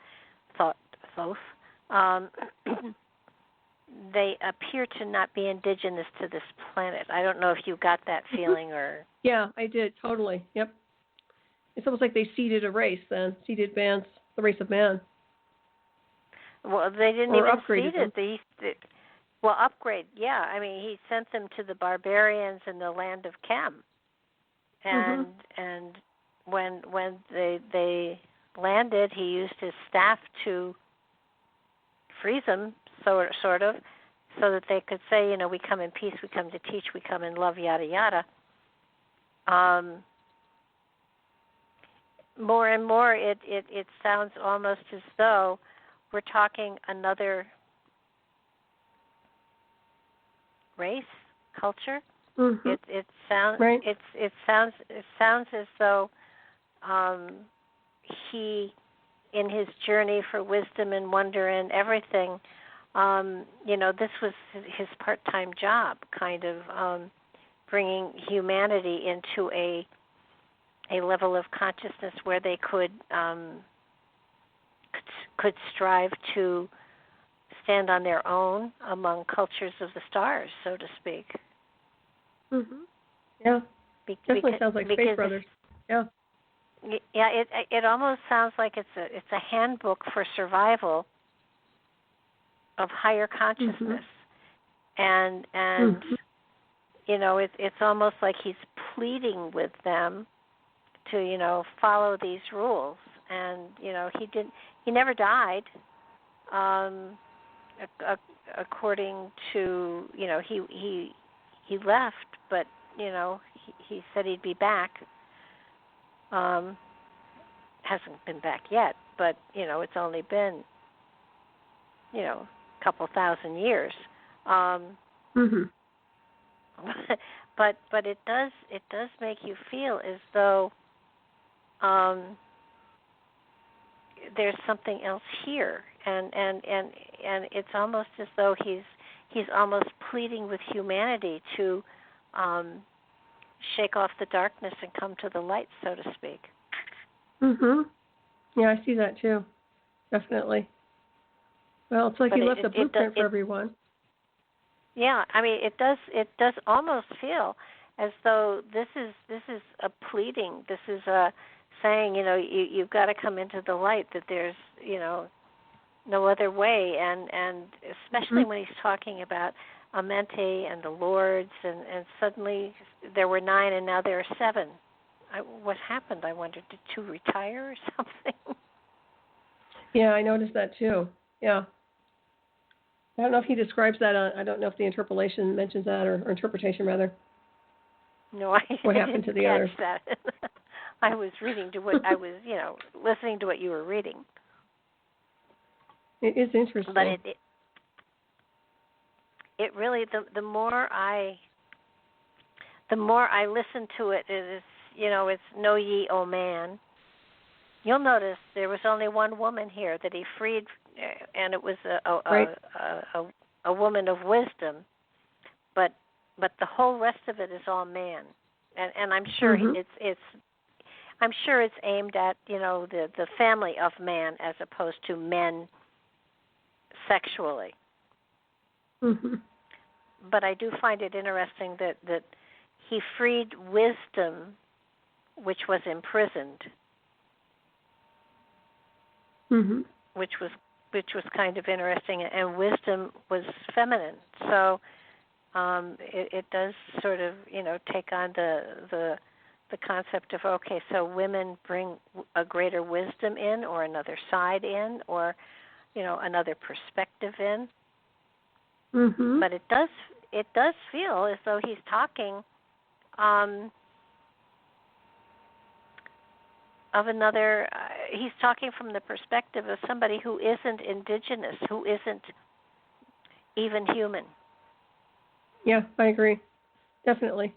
S2: They appear to not be indigenous to this planet. I don't know if you got that feeling or.
S3: Yeah, I did totally. Yep. It's almost like they seeded a race then, seeded man's the race of man.
S2: Well, they didn't
S3: or
S2: even
S3: upgraded
S2: seed it. Well, upgrade, yeah. I mean, he sent them to the barbarians in the land of Chem, and when they landed, he used his staff to freeze them, sort of, so that they could say, you know, we come in peace, we come to teach, we come in love, yada yada. More and more, it sounds almost as though we're talking another race, culture. It sounds
S3: right.
S2: it sounds as though he, in his journey for wisdom and wonder and everything, you know, this was his part-time job, kind of bringing humanity into a level of consciousness where they could strive to stand on their own among cultures of the stars, so to speak.
S3: Yeah, definitely sounds like Space Brothers. Yeah.
S2: Yeah, it almost sounds like it's a handbook for survival of higher consciousness, and you know, it's almost like he's pleading with them to, you know, follow these rules. And you know, he never died, according to, you know, he left, but you know, he said he'd be back. Hasn't been back yet, but you know, it's only been, you know, a couple thousand years. But it does make you feel as though there's something else here, and it's almost as though he's almost pleading with humanity to shake off the darkness and come to the light, so to speak.
S3: Yeah, I see that too. Definitely. Well, it's like he left a blueprint for everyone.
S2: Yeah, I mean, it does almost feel as though this is a pleading. This is a saying, you know, you've got to come into the light, that there's, you know, no other way, and especially when he's talking about Amenti and the lords, and suddenly there were 9 and now there are 7. What happened? I wondered, did 2 retire or something?
S3: Yeah, I noticed that too. Yeah. I don't know if he describes that. I don't know if the interpolation mentions that, or interpretation rather.
S2: No, I
S3: what happened to the others?
S2: That. I was reading to what I was, you know, listening to what you were reading.
S3: It is interesting.
S2: But it really, the more I listen to it, it is, you know, it's Know Ye, O Man. You'll notice there was only one woman here that he freed, and it was a woman of wisdom. But the whole rest of it is all man, and I'm sure I'm sure it's aimed at, you know, the family of man as opposed to men sexually. But I do find it interesting that he freed wisdom, which was imprisoned, which was kind of interesting, and wisdom was feminine. So it does sort of, you know, take on the concept of, okay, so women bring a greater wisdom in, or another side in, or, you know, another perspective in. But it does feel as though he's talking of another, he's talking from the perspective of somebody who isn't indigenous, who isn't even human.
S3: Yeah, I agree. Definitely.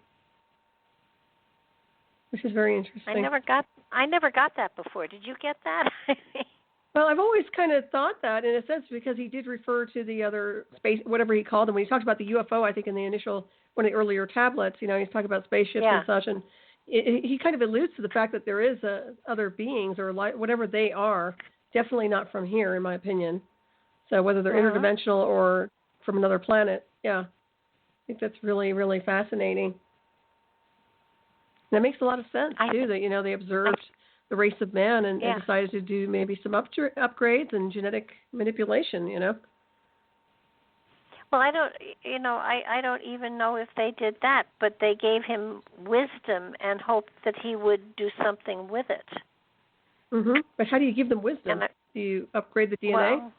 S3: Which is very interesting.
S2: I never got that before. Did you get that?
S3: Well, I've always kind of thought that in a sense because he did refer to the other space, whatever he called them. When he talked about the UFO, I think in the initial, one of the earlier tablets, he's talking about spaceships and such, and he kind of alludes to the fact that there is other beings or whatever they are, definitely not from here, in my opinion. So whether they're interdimensional or from another planet, I think that's really, really fascinating. And that makes a lot of sense, too, that, they observed the race of man and decided to do maybe some upgrades and genetic manipulation,
S2: Well, I don't even know if they did that, but they gave him wisdom and hoped that he would do something with it.
S3: Mm-hmm. But how do you give them wisdom? Do you upgrade the DNA?
S2: Well,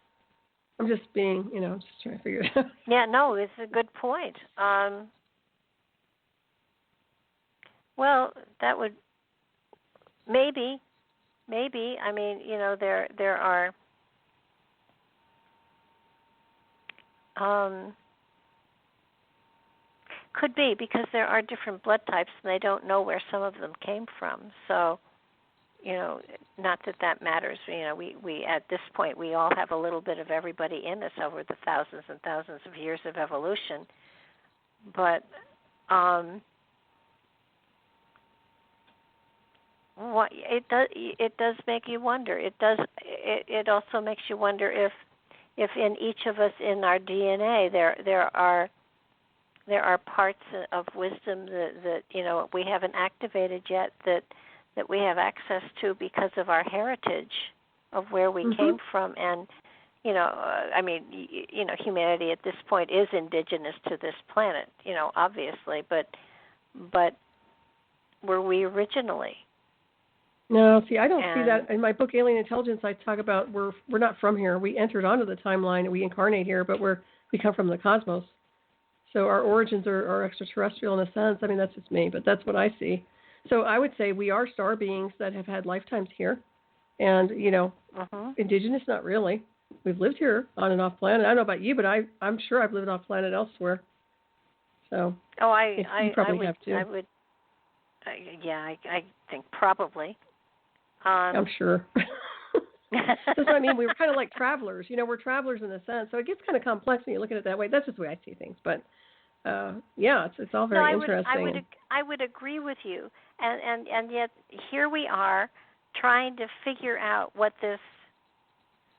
S3: I'm just being, just trying to figure it out.
S2: Yeah, no, it's a good point. Well, that would maybe. I mean, there are. Could be because there are different blood types and they don't know where some of them came from. So, not that matters. We at this point we all have a little bit of everybody in us over the thousands and thousands of years of evolution. But what it does make you wonder. It also makes you wonder if in each of us in our DNA there are parts of wisdom that we haven't activated yet that we have access to because of our heritage of where we came from. And humanity at this point is indigenous to this planet, obviously, but were we originally?
S3: No, see, I don't see that. In my book, Alien Intelligence, I talk about we're not from here. We entered onto the timeline and we incarnate here, but we come from the cosmos. So our origins are extraterrestrial in a sense. I mean, that's just me, but that's what I see. So I would say we are star beings that have had lifetimes here. And, indigenous, not really. We've lived here on and off planet. I don't know about you, but I'm sure I've lived off planet elsewhere. So
S2: I
S3: probably have too.
S2: I think probably.
S3: I'm sure. That's what I mean. We were kind of like travelers. We're travelers in a sense. So it gets kind of complex when you look at it that way. That's just the way I see things. But, it's all very interesting.
S2: I would agree with you. And yet here we are trying to figure out what this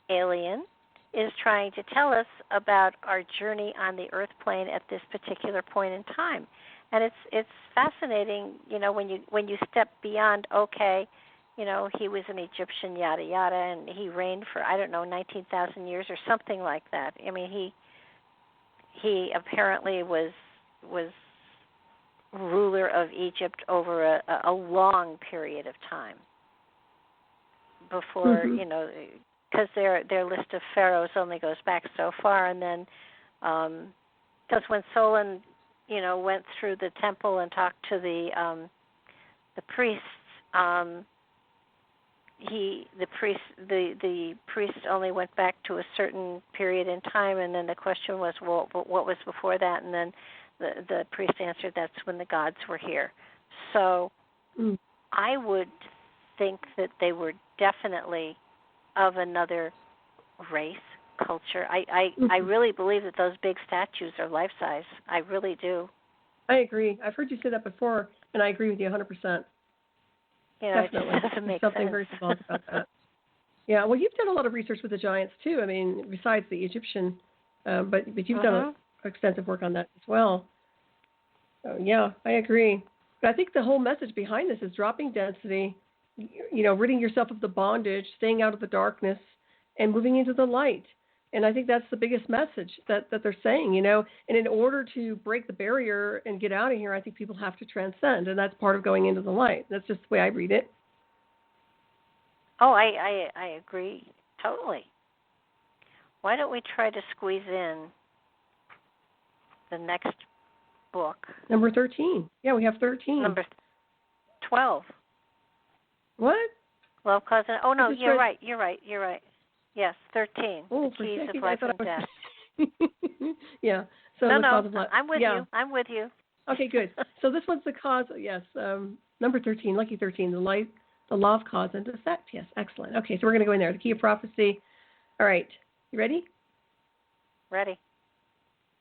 S2: alien is trying to tell us about our journey on the Earth plane at this particular point in time. And it's fascinating, when you step beyond, he was an Egyptian, yada, yada, and he reigned for, 19,000 years or something like that. I mean, he apparently was ruler of Egypt over a long period of time before, because their list of pharaohs only goes back so far. And then, because when Solon, went through the temple and talked to the priests, the priest only went back to a certain period in time, and then the question was, well, what was before that? And then the priest answered, that's when the gods were here. So I would think that they were definitely of another race, culture. I really believe that those big statues are life-size. I really do.
S3: I agree. I've heard you say that before, and I agree with you 100%. Definitely.
S2: It doesn't make
S3: something
S2: sense.
S3: very symbolic about that. Yeah, well, you've done a lot of research with the giants, too. I mean, besides the Egyptian, but you've done extensive work on that as well. So, yeah, I agree. But I think the whole message behind this is dropping density, ridding yourself of the bondage, staying out of the darkness, and moving into the light. And I think that's the biggest message that they're saying, And in order to break the barrier and get out of here, I think people have to transcend, and that's part of going into the light. That's just the way I read it.
S2: Oh, I agree totally. Why don't we try to squeeze in the next book?
S3: Number 13. Yeah, we have 13.
S2: Number 12.
S3: What?
S2: Love, cause, and oh no, you're
S3: read...
S2: right. Yes, 13.
S3: Oh,
S2: the keys
S3: of
S2: life and death.
S3: Yeah. So
S2: no,
S3: cause of life.
S2: I'm with
S3: yeah.
S2: you. I'm with you.
S3: Okay, good. So this one's the cause. Yes, number 13, lucky 13, the law of cause and effect. Yes, excellent. Okay, so we're going to go in there. The key of prophecy. All right, you ready?
S2: Ready.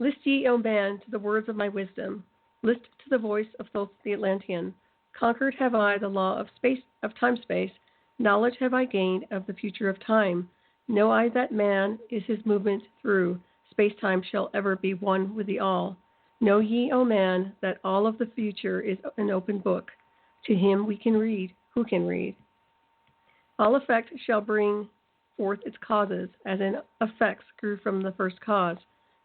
S3: List ye, O man, to the words of my wisdom. List to the voice of Thoth the Atlantean. Conquered have I the law of space, of time-space. Knowledge have I gained of the future of time. Know I that man is his movement through. Space-time shall ever be one with the all. Know ye, O man, that all of the future is an open book. To him we can read. Who can read? All effect shall bring forth its causes, as in effects grew from the first cause.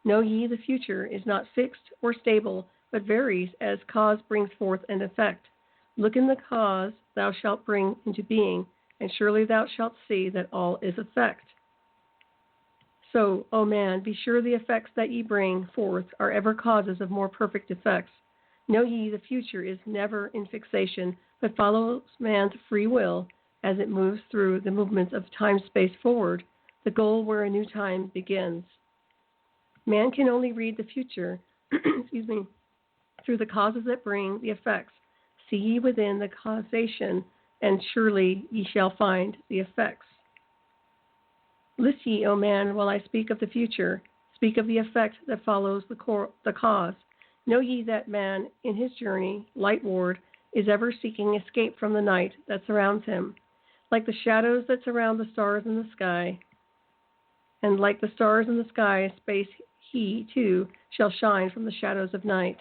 S3: Know ye the future is not fixed or stable, but varies as cause brings forth an effect. Look in the cause thou shalt bring into being, and surely thou shalt see that all is effect. So, O man, be sure the effects that ye bring forth are ever causes of more perfect effects. Know ye the future is never in fixation, but follows man's free will as it moves through the movements of time-space forward, the goal where a new time begins. Man can only read the future through the causes that bring the effects. See ye within the causation, and surely ye shall find the effects. List ye, O man, while I speak of the future, speak of the effect that follows the cause. Know ye that man, in his journey, lightward, is ever seeking escape from the night that surrounds him, like the shadows that surround the stars in the sky. And like the stars in the sky, space he, too, shall shine from the shadows of night.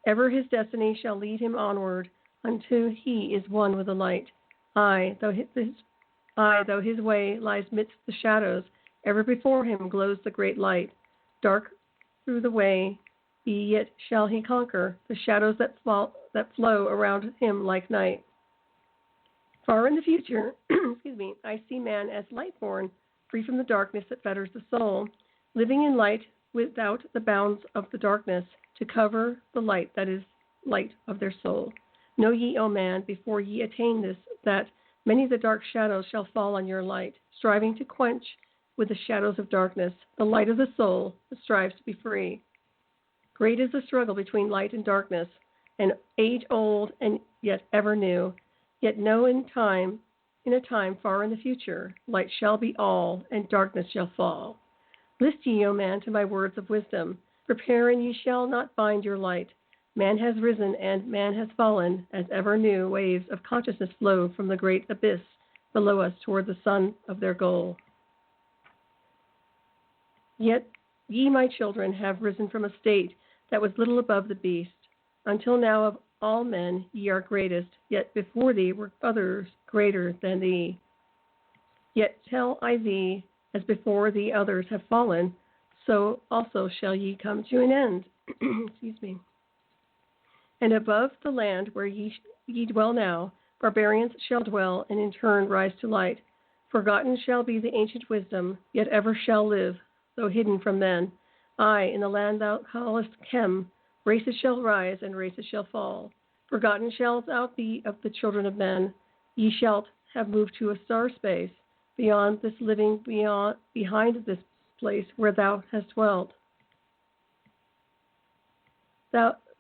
S3: Ever his destiny shall lead him onward, until he is one with the light. Aye, though his way lies midst the shadows, ever before him glows the great light. Dark through the way, yet shall he conquer the shadows that flow around him like night. Far in the future, I see man as light-born, free from the darkness that fetters the soul, living in light without the bounds of the darkness, to cover the light that is light of their soul. Know ye, O man, before ye attain this, that many of the dark shadows shall fall on your light, striving to quench with the shadows of darkness the light of the soul that strives to be free. Great is the struggle between light and darkness, and age-old and yet ever new. Yet know in a time far in the future, light shall be all, and darkness shall fall. List ye, O man, to my words of wisdom. Prepare, and ye shall not bind your light. Man has risen, and man has fallen, as ever new waves of consciousness flow from the great abyss below us toward the sun of their goal. Yet ye, my children, have risen from a state that was little above the beast. Until now of all men ye are greatest, yet before thee were others greater than thee. Yet tell I thee, as before thee others have fallen, so also shall ye come to an end. Excuse me. And above the land where ye dwell now, barbarians shall dwell, and in turn rise to light. Forgotten shall be the ancient wisdom, yet ever shall live, though hidden from men. Aye, in the land thou callest Chem, races shall rise, and races shall fall. Forgotten shalt thou be of the children of men. Ye shalt have moved to a star space, beyond this living, behind this place where thou hast dwelt.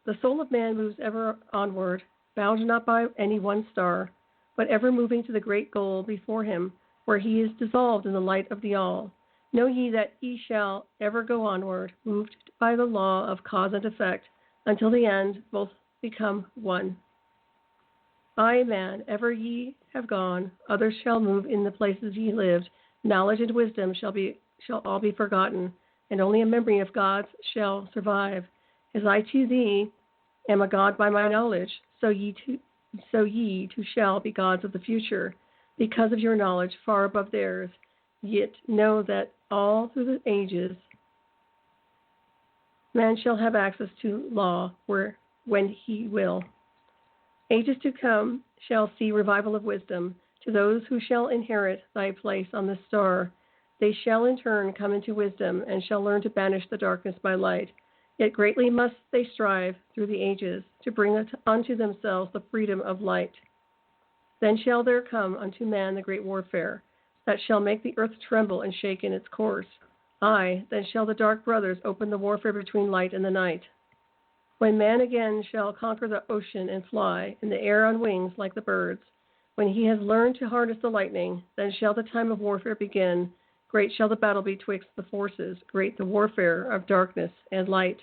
S3: The soul of man moves ever onward, bound not by any one star, but ever moving to the great goal before him, where he is dissolved in the light of the all. Know ye that ye shall ever go onward, moved by the law of cause and effect, until the end both become one. Aye, man, ever ye have gone, others shall move in the places ye lived. Knowledge and wisdom shall all be forgotten, and only a memory of God's shall survive. As I to thee am a God by my knowledge, so ye too shall be gods of the future, because of your knowledge far above theirs. Yet know that all through the ages man shall have access to law when he will. Ages to come shall see revival of wisdom. To those who shall inherit thy place on the star, they shall in turn come into wisdom, and shall learn to banish the darkness by light. Yet greatly must they strive through the ages to bring unto themselves the freedom of light. Then shall there come unto man the great warfare, that shall make the earth tremble and shake in its course. Aye, then shall the dark brothers open the warfare between light and the night. When man again shall conquer the ocean and fly in the air on wings like the birds, when he has learned to harness the lightning, then shall the time of warfare begin. Great shall the battle be twixt the forces, great the warfare of darkness and light.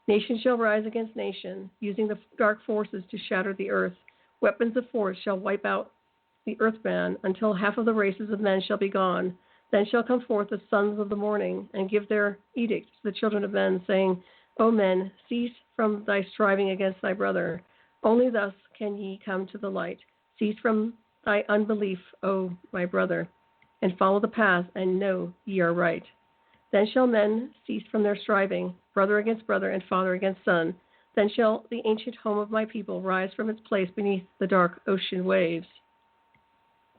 S3: Nation shall rise against nation, using the dark forces to shatter the earth. Weapons of force shall wipe out the earthman until half of the races of men shall be gone. Then shall come forth the sons of the morning, and give their edict to the children of men, saying, O men, cease from thy striving against thy brother. Only thus can ye come to the light. Cease from thy unbelief, O my brother, and follow the path, and know ye are right. Then shall men cease from their striving, brother against brother, and father against son. Then shall the ancient home of my people rise from its place beneath the dark ocean waves.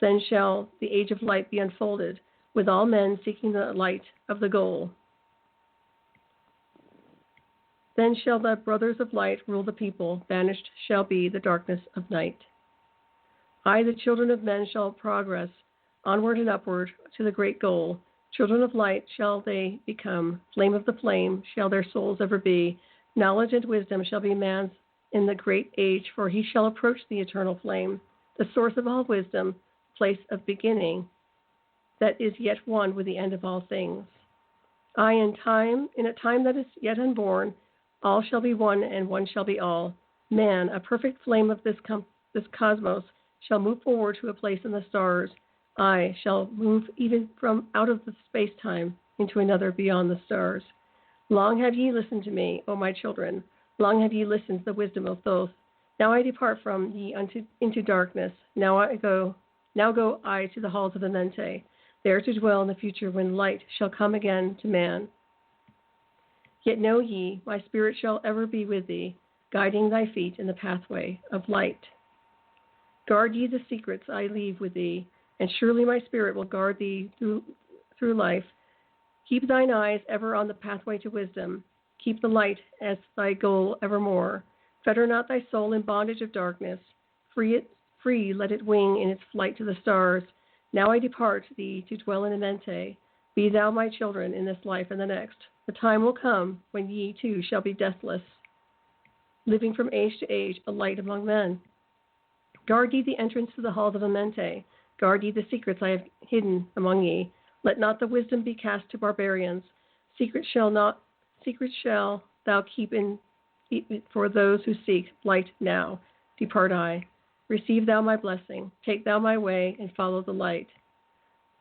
S3: Then shall the age of light be unfolded, with all men seeking the light of the goal. Then shall the brothers of light rule the people, banished shall be the darkness of night. I, the children of men, shall progress onward and upward to the great goal. Children of light shall they become, flame of the flame shall their souls ever be. Knowledge and wisdom shall be man's in the great age, for he shall approach the eternal flame, the source of all wisdom, place of beginning, that is yet one with the end of all things. I, in a time that is yet unborn, all shall be one, and one shall be all. Man, a perfect flame of this cosmos, shall move forward to a place in the stars. I shall move even from out of the space-time into another beyond the stars. Long have ye listened to me, O my children. Long have ye listened to the wisdom of Thoth. Now I depart from ye into darkness. Now go I to the halls of Amente, there to dwell in the future when light shall come again to man. Yet know ye, my spirit shall ever be with thee, guiding thy feet in the pathway of light. Guard ye the secrets I leave with thee, and surely my spirit will guard thee through life. Keep thine eyes ever on the pathway to wisdom. Keep the light as thy goal evermore. Fetter not thy soul in bondage of darkness. Free, let it wing in its flight to the stars. Now I depart thee to dwell in Amente. Be thou my children in this life and the next. The time will come when ye too shall be deathless, living from age to age, a light among men. Guard ye the entrance to the halls of Amente. Guard ye the secrets I have hidden among ye. Let not the wisdom be cast to barbarians. Secret shall thou keep in for those who seek light now. Depart I. Receive thou my blessing. Take thou my way, and follow the light.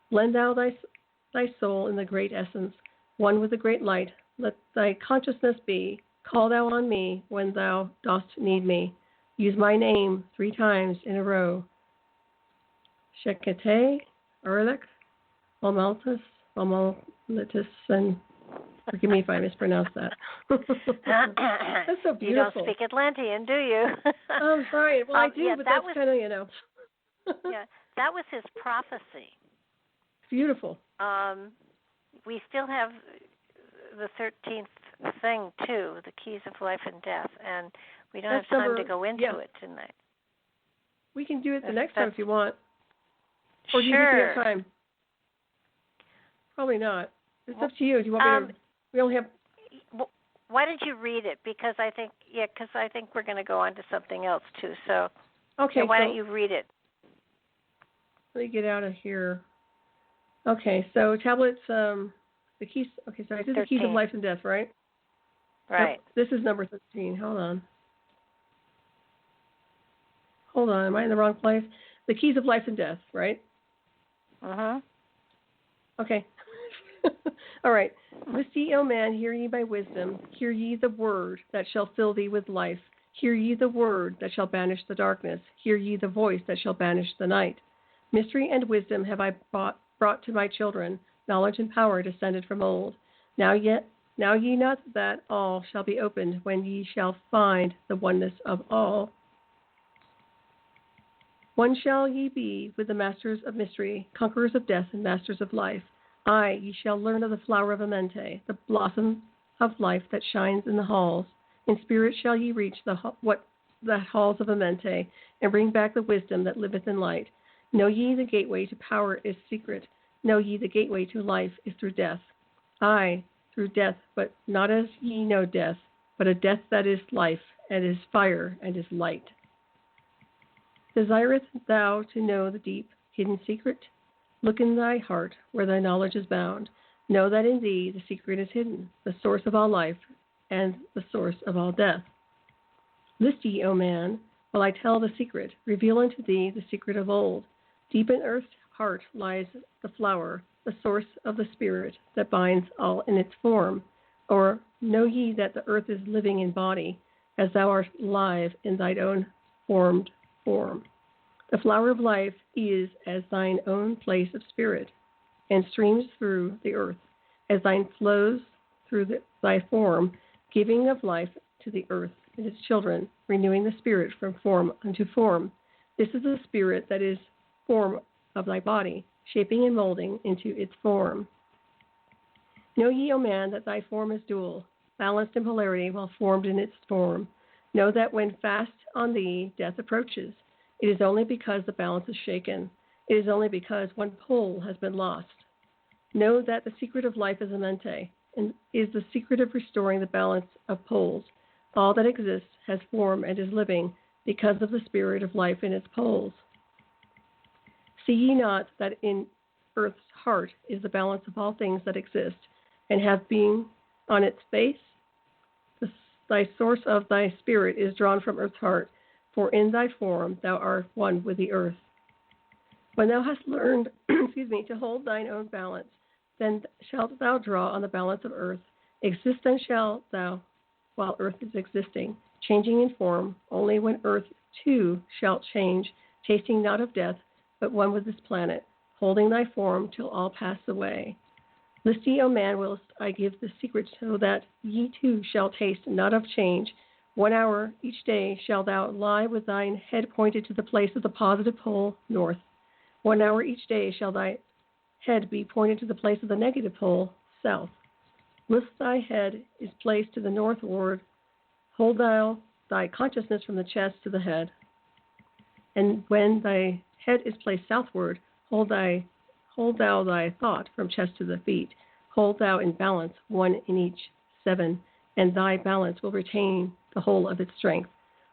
S3: Blend thou thy soul in the great essence, one with the great light. Let thy consciousness be. Call thou on me when thou dost need me. Use my name 3 times in a row. Shekete, Erlich, Malmaltus, and forgive me if I mispronounce that. That's so beautiful.
S2: You don't speak Atlantean, do you?
S3: I'm sorry. Well, I do,
S2: yeah,
S3: but that's kind of,
S2: yeah, that was his prophecy.
S3: Beautiful.
S2: We still have the 13th thing, too, the keys of life and death, and we don't have time to go into it tonight.
S3: We can do it the next time if you want. Or do you
S2: sure.
S3: think we have time? Probably not. It's up to you. Do you want me to? We only have.
S2: Why don't you read it? Because I think we're going to go on to something else too. So.
S3: Okay.
S2: Why don't you read it?
S3: Let me get out of here. Okay. So tablets. The keys. Okay. So I did 13. The keys of life and death, right?
S2: Right.
S3: This is number 13. Hold on. Am I in the wrong place? The keys of life and death, right? Okay. All right. List ye, O man, hear ye my wisdom. Hear ye the word that shall fill thee with life. Hear ye the word that shall banish the darkness. Hear ye the voice that shall banish the night. Mystery and wisdom have I brought to my children. Knowledge and power descended from old. Now ye not that all shall be opened when ye shall find the oneness of all. One shall ye be with the masters of mystery, conquerors of death and masters of life. Aye, ye shall learn of the flower of Amente, the blossom of life that shines in the halls. In spirit shall ye reach what the halls of Amente, and bring back the wisdom that liveth in light. Know ye the gateway to power is secret. Know ye the gateway to life is through death. Aye, through death, but not as ye know death, but a death that is life, and is fire, and is light. Desireth thou to know the deep, hidden secret? Look in thy heart, where thy knowledge is bound. Know that in thee the secret is hidden, the source of all life, and the source of all death. List ye, O man, while I tell the secret, reveal unto thee the secret of old. Deep in earth's heart lies the flower, the source of the spirit that binds all in its form. Or know ye that the earth is living in body, as thou art alive in thine own formed form. The flower of life is as thine own place of spirit, and streams through the earth, as thine flows through thy form, giving of life to the earth and its children, renewing the spirit from form unto form. This is the spirit that is form of thy body, shaping and molding into its form. Know ye, O man, that thy form is dual, balanced in polarity while formed in its form. Know that when fast on thee death approaches, it is only because the balance is shaken. It is only because one pole has been lost. Know that the secret of life is Amente, and is the secret of restoring the balance of poles. All that exists has form and is living because of the spirit of life in its poles. See ye not that in earth's heart is the balance of all things that exist, and have being on its face? Thy source of thy spirit is drawn from earth's heart, for in thy form thou art one with the earth. When thou hast learned to hold thine own balance, then shalt thou draw on the balance of earth. Exist then shalt thou, while earth is existing, changing in form, only when earth too shalt change, tasting not of death, but one with this planet, holding thy form till all pass away. List ye, O man, whilst I give the secret, so that ye too shall taste not of change. 1 hour each day shalt thou lie with thine head pointed to the place of the positive pole, north. 1 hour each day shall thy head be pointed to the place of the negative pole, south. Whilst thy head is placed to the northward, hold thou thy consciousness from the chest to the head. And when thy head is placed southward, hold thou thy thought from chest to the feet. Hold thou in balance, 1 in each 7, and thy balance will retain the whole of its strength.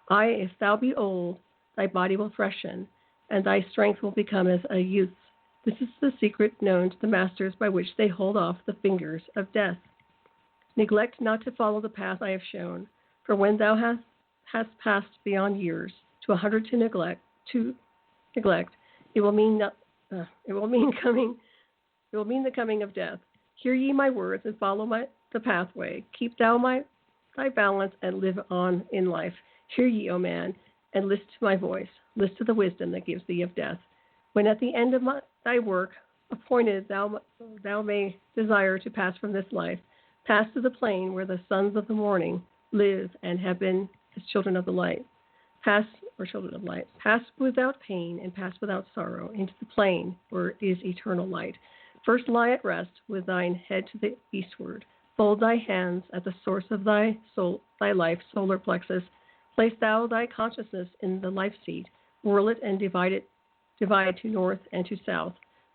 S3: Aye, if thou be old, thy body will freshen, and thy strength will become as a youth's. This is the secret known to the masters by which they hold off the fingers of death. Neglect not to follow the path I have shown, for when thou hast passed beyond years, to 100 to neglect, it will mean the coming of death. Hear ye my words and follow the pathway. Keep thou thy balance and live on in life. Hear ye, O man, and list to my voice. List to the wisdom that gives thee of death. When at the end of thy work appointed thou may desire to pass from this life, pass to the plane where the sons of the morning live and have been as children of the light. Pass without pain and pass without sorrow into the plane where is eternal light. First lie at rest with thine head to the eastward. Fold thy hands at the source of thy soul, thy life, solar plexus. Place thou thy consciousness in the life seat. Whirl it and divide to north and to south.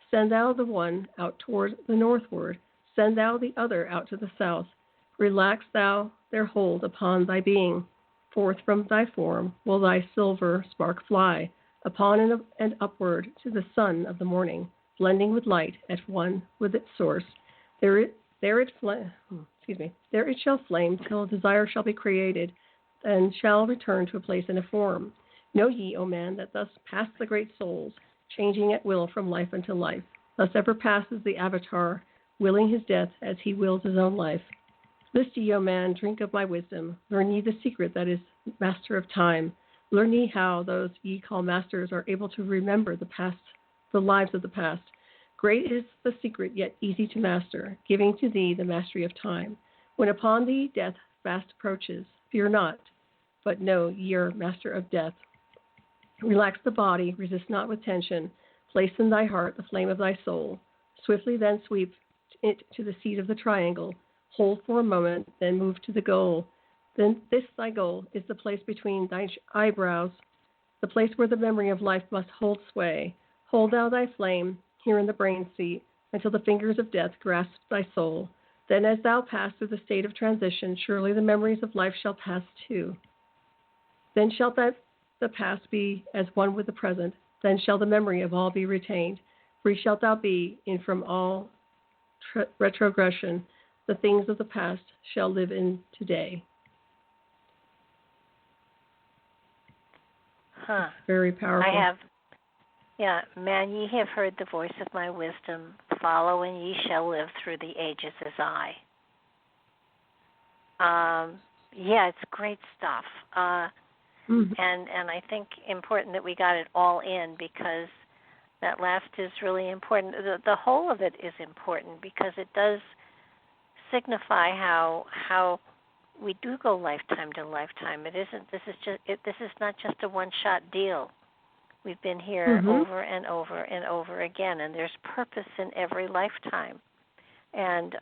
S3: Send thou the one out toward the northward. Send thou the other out to the south. Relax thou their hold upon thy being. Forth from thy form will thy silver spark fly, upon and upward to the sun of the morning, blending with light at one with its source. There it shall flame till desire shall be created, and shall return to a place and a form. Know ye, O man, that thus pass the great souls, changing at will from life unto life. Thus ever passes the avatar, willing his death as he wills his own life. List ye, O man, drink of my wisdom. Learn ye the secret that is master of time. Learn ye how those ye call masters are able to remember the lives of the past. Great is the secret, yet easy to master, giving to thee the mastery of time. When upon thee death fast approaches, fear not, but know ye are master of death. Relax the body, resist not with tension. Place in thy heart the flame of thy soul. Swiftly then sweep it to the seat of the triangle. Hold for a moment, then move to the goal. Then this thy goal is the place between thy eyebrows, the place where the memory of life must hold sway. Hold thou thy flame here in the brain seat until the fingers of death grasp thy soul. Then as thou pass through the state of transition, surely the memories of life shall pass too. Then shalt thou the past be as one with the present. Then shall the memory of all be retained. Free shalt thou be in from all retrogression. The things of the past shall live in today.
S2: Huh.
S3: Very powerful.
S2: Man, ye have heard the voice of my wisdom. Follow, and ye shall live through the ages as I. It's great stuff. And I think important that we got it all in, because that last is really important. The whole of it is important because it does signify how we do go lifetime to lifetime. This is not just a one-shot deal. We've been here over and over and over again, and there's purpose in every lifetime. And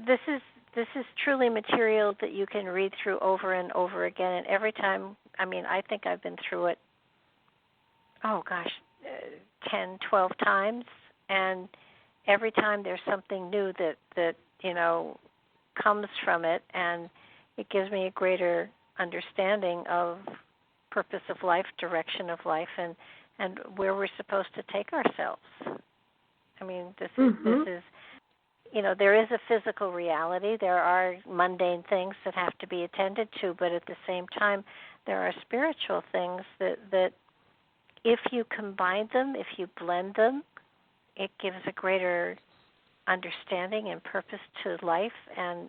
S2: this is truly material that you can read through over and over again. And every time, I think I've been through it, 10, 12 times. And every time there's something new that comes from it, and it gives me a greater understanding of purpose of life, direction of life, and where we're supposed to take ourselves. This is there is a physical reality. There are mundane things that have to be attended to, but at the same time, there are spiritual things that if you combine them, if you blend them, it gives a greater understanding and purpose to life and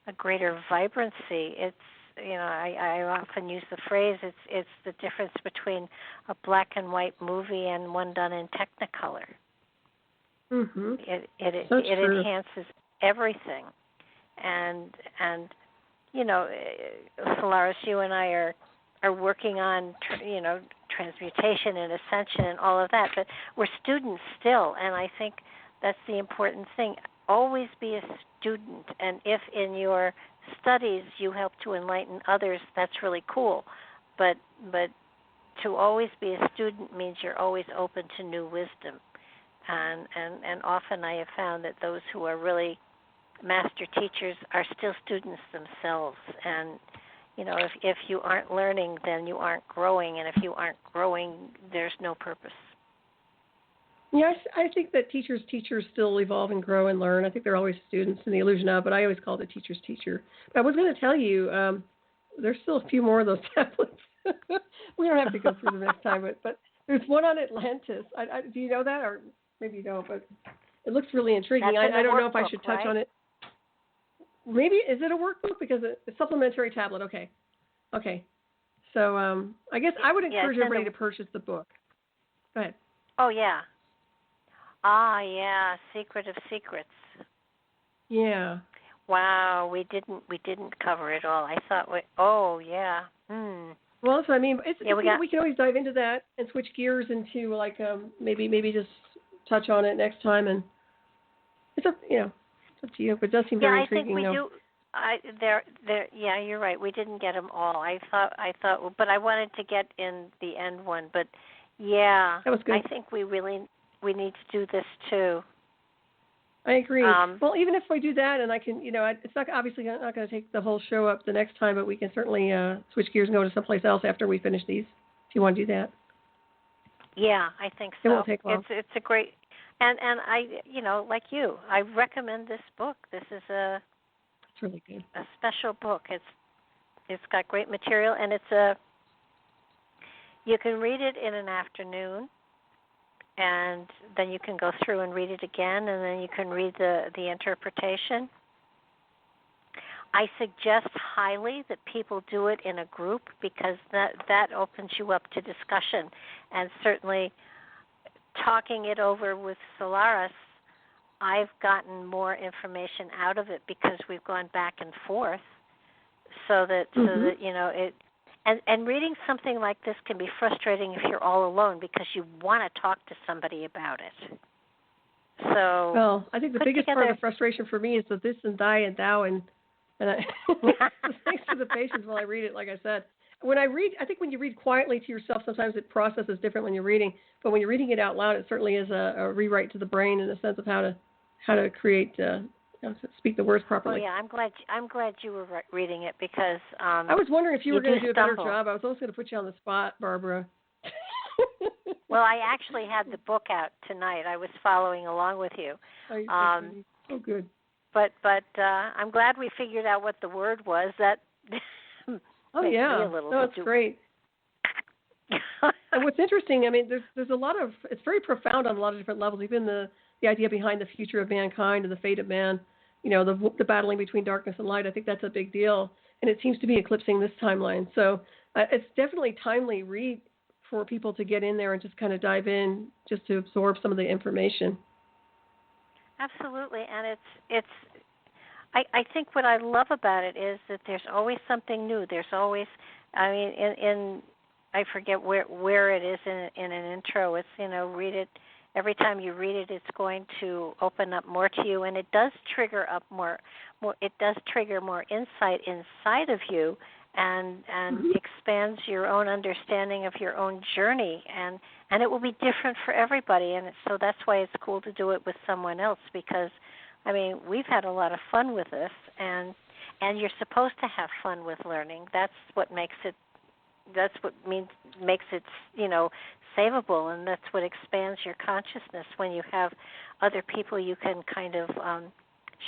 S2: a greater vibrancy. It's I often use the phrase, it's the difference between a black and white movie and one done in Technicolor. It enhances everything, and Solaris, you and I are working on transmutation and ascension and all of that, but we're students still, and I think that's the important thing. Always be a student, and if in your studies you help to enlighten others, that's really cool. But to always be a student means you're always open to new wisdom. And often I have found that those who are really master teachers are still students themselves. And if you aren't learning, then you aren't growing, and if you aren't growing, there's no purpose.
S3: Yes, I think that teachers still evolve and grow and learn. I think they're always students in the illusion of, but I always call it a teacher's teacher. But I was going to tell you, there's still a few more of those tablets. We don't have to go through them next time, but there's one on Atlantis. Do you know that? Or maybe you don't, but it looks really intriguing. I don't know if I should touch on it. Maybe, is it a workbook? Because it's a supplementary tablet. Okay. So I guess I would encourage everybody to purchase the book. Go ahead.
S2: Oh, yeah. Secret of Secrets.
S3: Yeah.
S2: Wow, we didn't cover it all. I thought Well,
S3: so we can always dive into that and switch gears into maybe just touch on it next time, and it's up to you. But it does seem very intriguing.
S2: Yeah, I think we do. You're right. We didn't get them all. I thought, but I wanted to get in the end one. But yeah,
S3: that was good.
S2: I think we need to do this too.
S3: I agree. Well, even if we do that, and I can, it's not obviously not going to take the whole show up the next time, but we can certainly switch gears and go to someplace else after we finish these. If you want to do that.
S2: Yeah, I think so.
S3: It won't take long.
S2: It's a great, and I, like you, I recommend this book. This is
S3: it's really good.
S2: A special book. It's got great material, and you can read it in an afternoon. And then you can go through and read it again, and then you can read the interpretation. I suggest highly that people do it in a group, because that opens you up to discussion. And certainly talking it over with Solaris, I've gotten more information out of it because we've gone back and forth so that it. And reading something like this can be frustrating if you're all alone, because you want to talk to somebody about it. So,
S3: well, I think the biggest part of the frustration for me is the this and thy and thou and And thanks for the patience while I read it. Like I said, I think when you read quietly to yourself, sometimes it processes different when you're reading. But when you're reading it out loud, it certainly is a rewrite to the brain in the sense of how to create, speak the words properly.
S2: Oh yeah, I'm glad you were reading it because
S3: I was wondering if you were going to do a better
S2: stumble.
S3: job. I was also going to put you on the spot, Barbara.
S2: Well, I actually had the book out tonight. I was following along with you.
S3: Oh, good.
S2: But I'm glad we figured out what the word was. That
S3: oh
S2: makes
S3: yeah,
S2: me a little
S3: it's great. And what's interesting, I mean, there's a lot of, it's very profound on a lot of different levels. Even the idea behind the future of mankind and the fate of man, the battling between darkness and light. I think that's a big deal, and it seems to be eclipsing this timeline. So it's definitely timely read for people to get in there and just kind of dive in, just to absorb some of the information.
S2: Absolutely, and I think what I love about it is that there's always something new. There's always, I mean, in I forget where it is in an intro. It's, read it. Every time you read it, it's going to open up more to you, and it does trigger up more. It does trigger more insight inside of you, and expands your own understanding of your own journey, and it will be different for everybody. And so that's why it's cool to do it with someone else, because, I mean, we've had a lot of fun with this, and you're supposed to have fun with learning. That's what makes it. That's what makes it, savable, and that's what expands your consciousness when you have other people you can kind of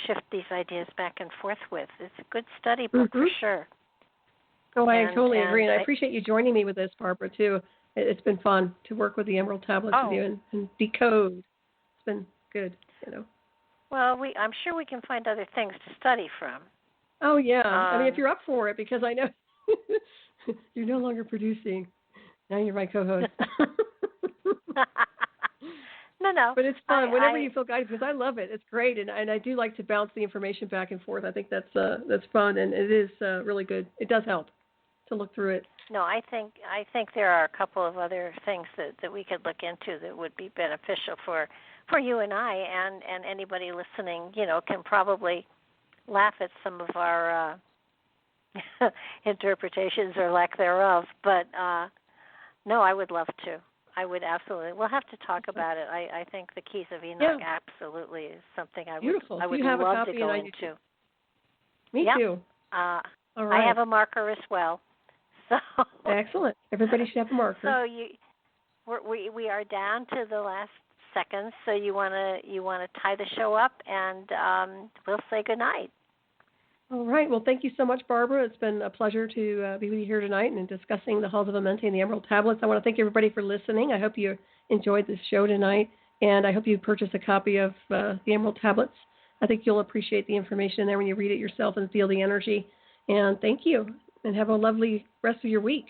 S2: shift these ideas back and forth with. It's a good study book for sure.
S3: Oh, I totally agree, and I appreciate you joining me with this, Barbara, too. It's been fun to work with the Emerald Tablets with you and decode. It's been good,
S2: Well, I'm sure we can find other things to study from.
S3: Oh, yeah. I mean, if you're up for it, because I know you're no longer producing. Now you're my co-host.
S2: No.
S3: But it's fun whenever you feel guided, because I love it. It's great, and I do like to bounce the information back and forth. I think that's fun, and it is really good. It does help to look through it.
S2: No, I think there are a couple of other things that we could look into that would be beneficial for you and I, and anybody listening, can probably laugh at some of our interpretations or lack thereof. But no, I would love to. I would absolutely. We'll have to talk about it. I think the Keys of Enoch absolutely is something I would love to go into.
S3: Me too.
S2: All
S3: right.
S2: I have a marker as well. So
S3: excellent. Everybody should have a marker.
S2: So we are down to the last seconds. So you wanna tie the show up, and we'll say good night.
S3: All right. Well, thank you so much, Barbara. It's been a pleasure to be with you here tonight and discussing the Halls of Amente and the Emerald Tablets. I want to thank everybody for listening. I hope you enjoyed this show tonight, and I hope you purchase a copy of the Emerald Tablets. I think you'll appreciate the information in there when you read it yourself and feel the energy. And thank you, and have a lovely rest of your week.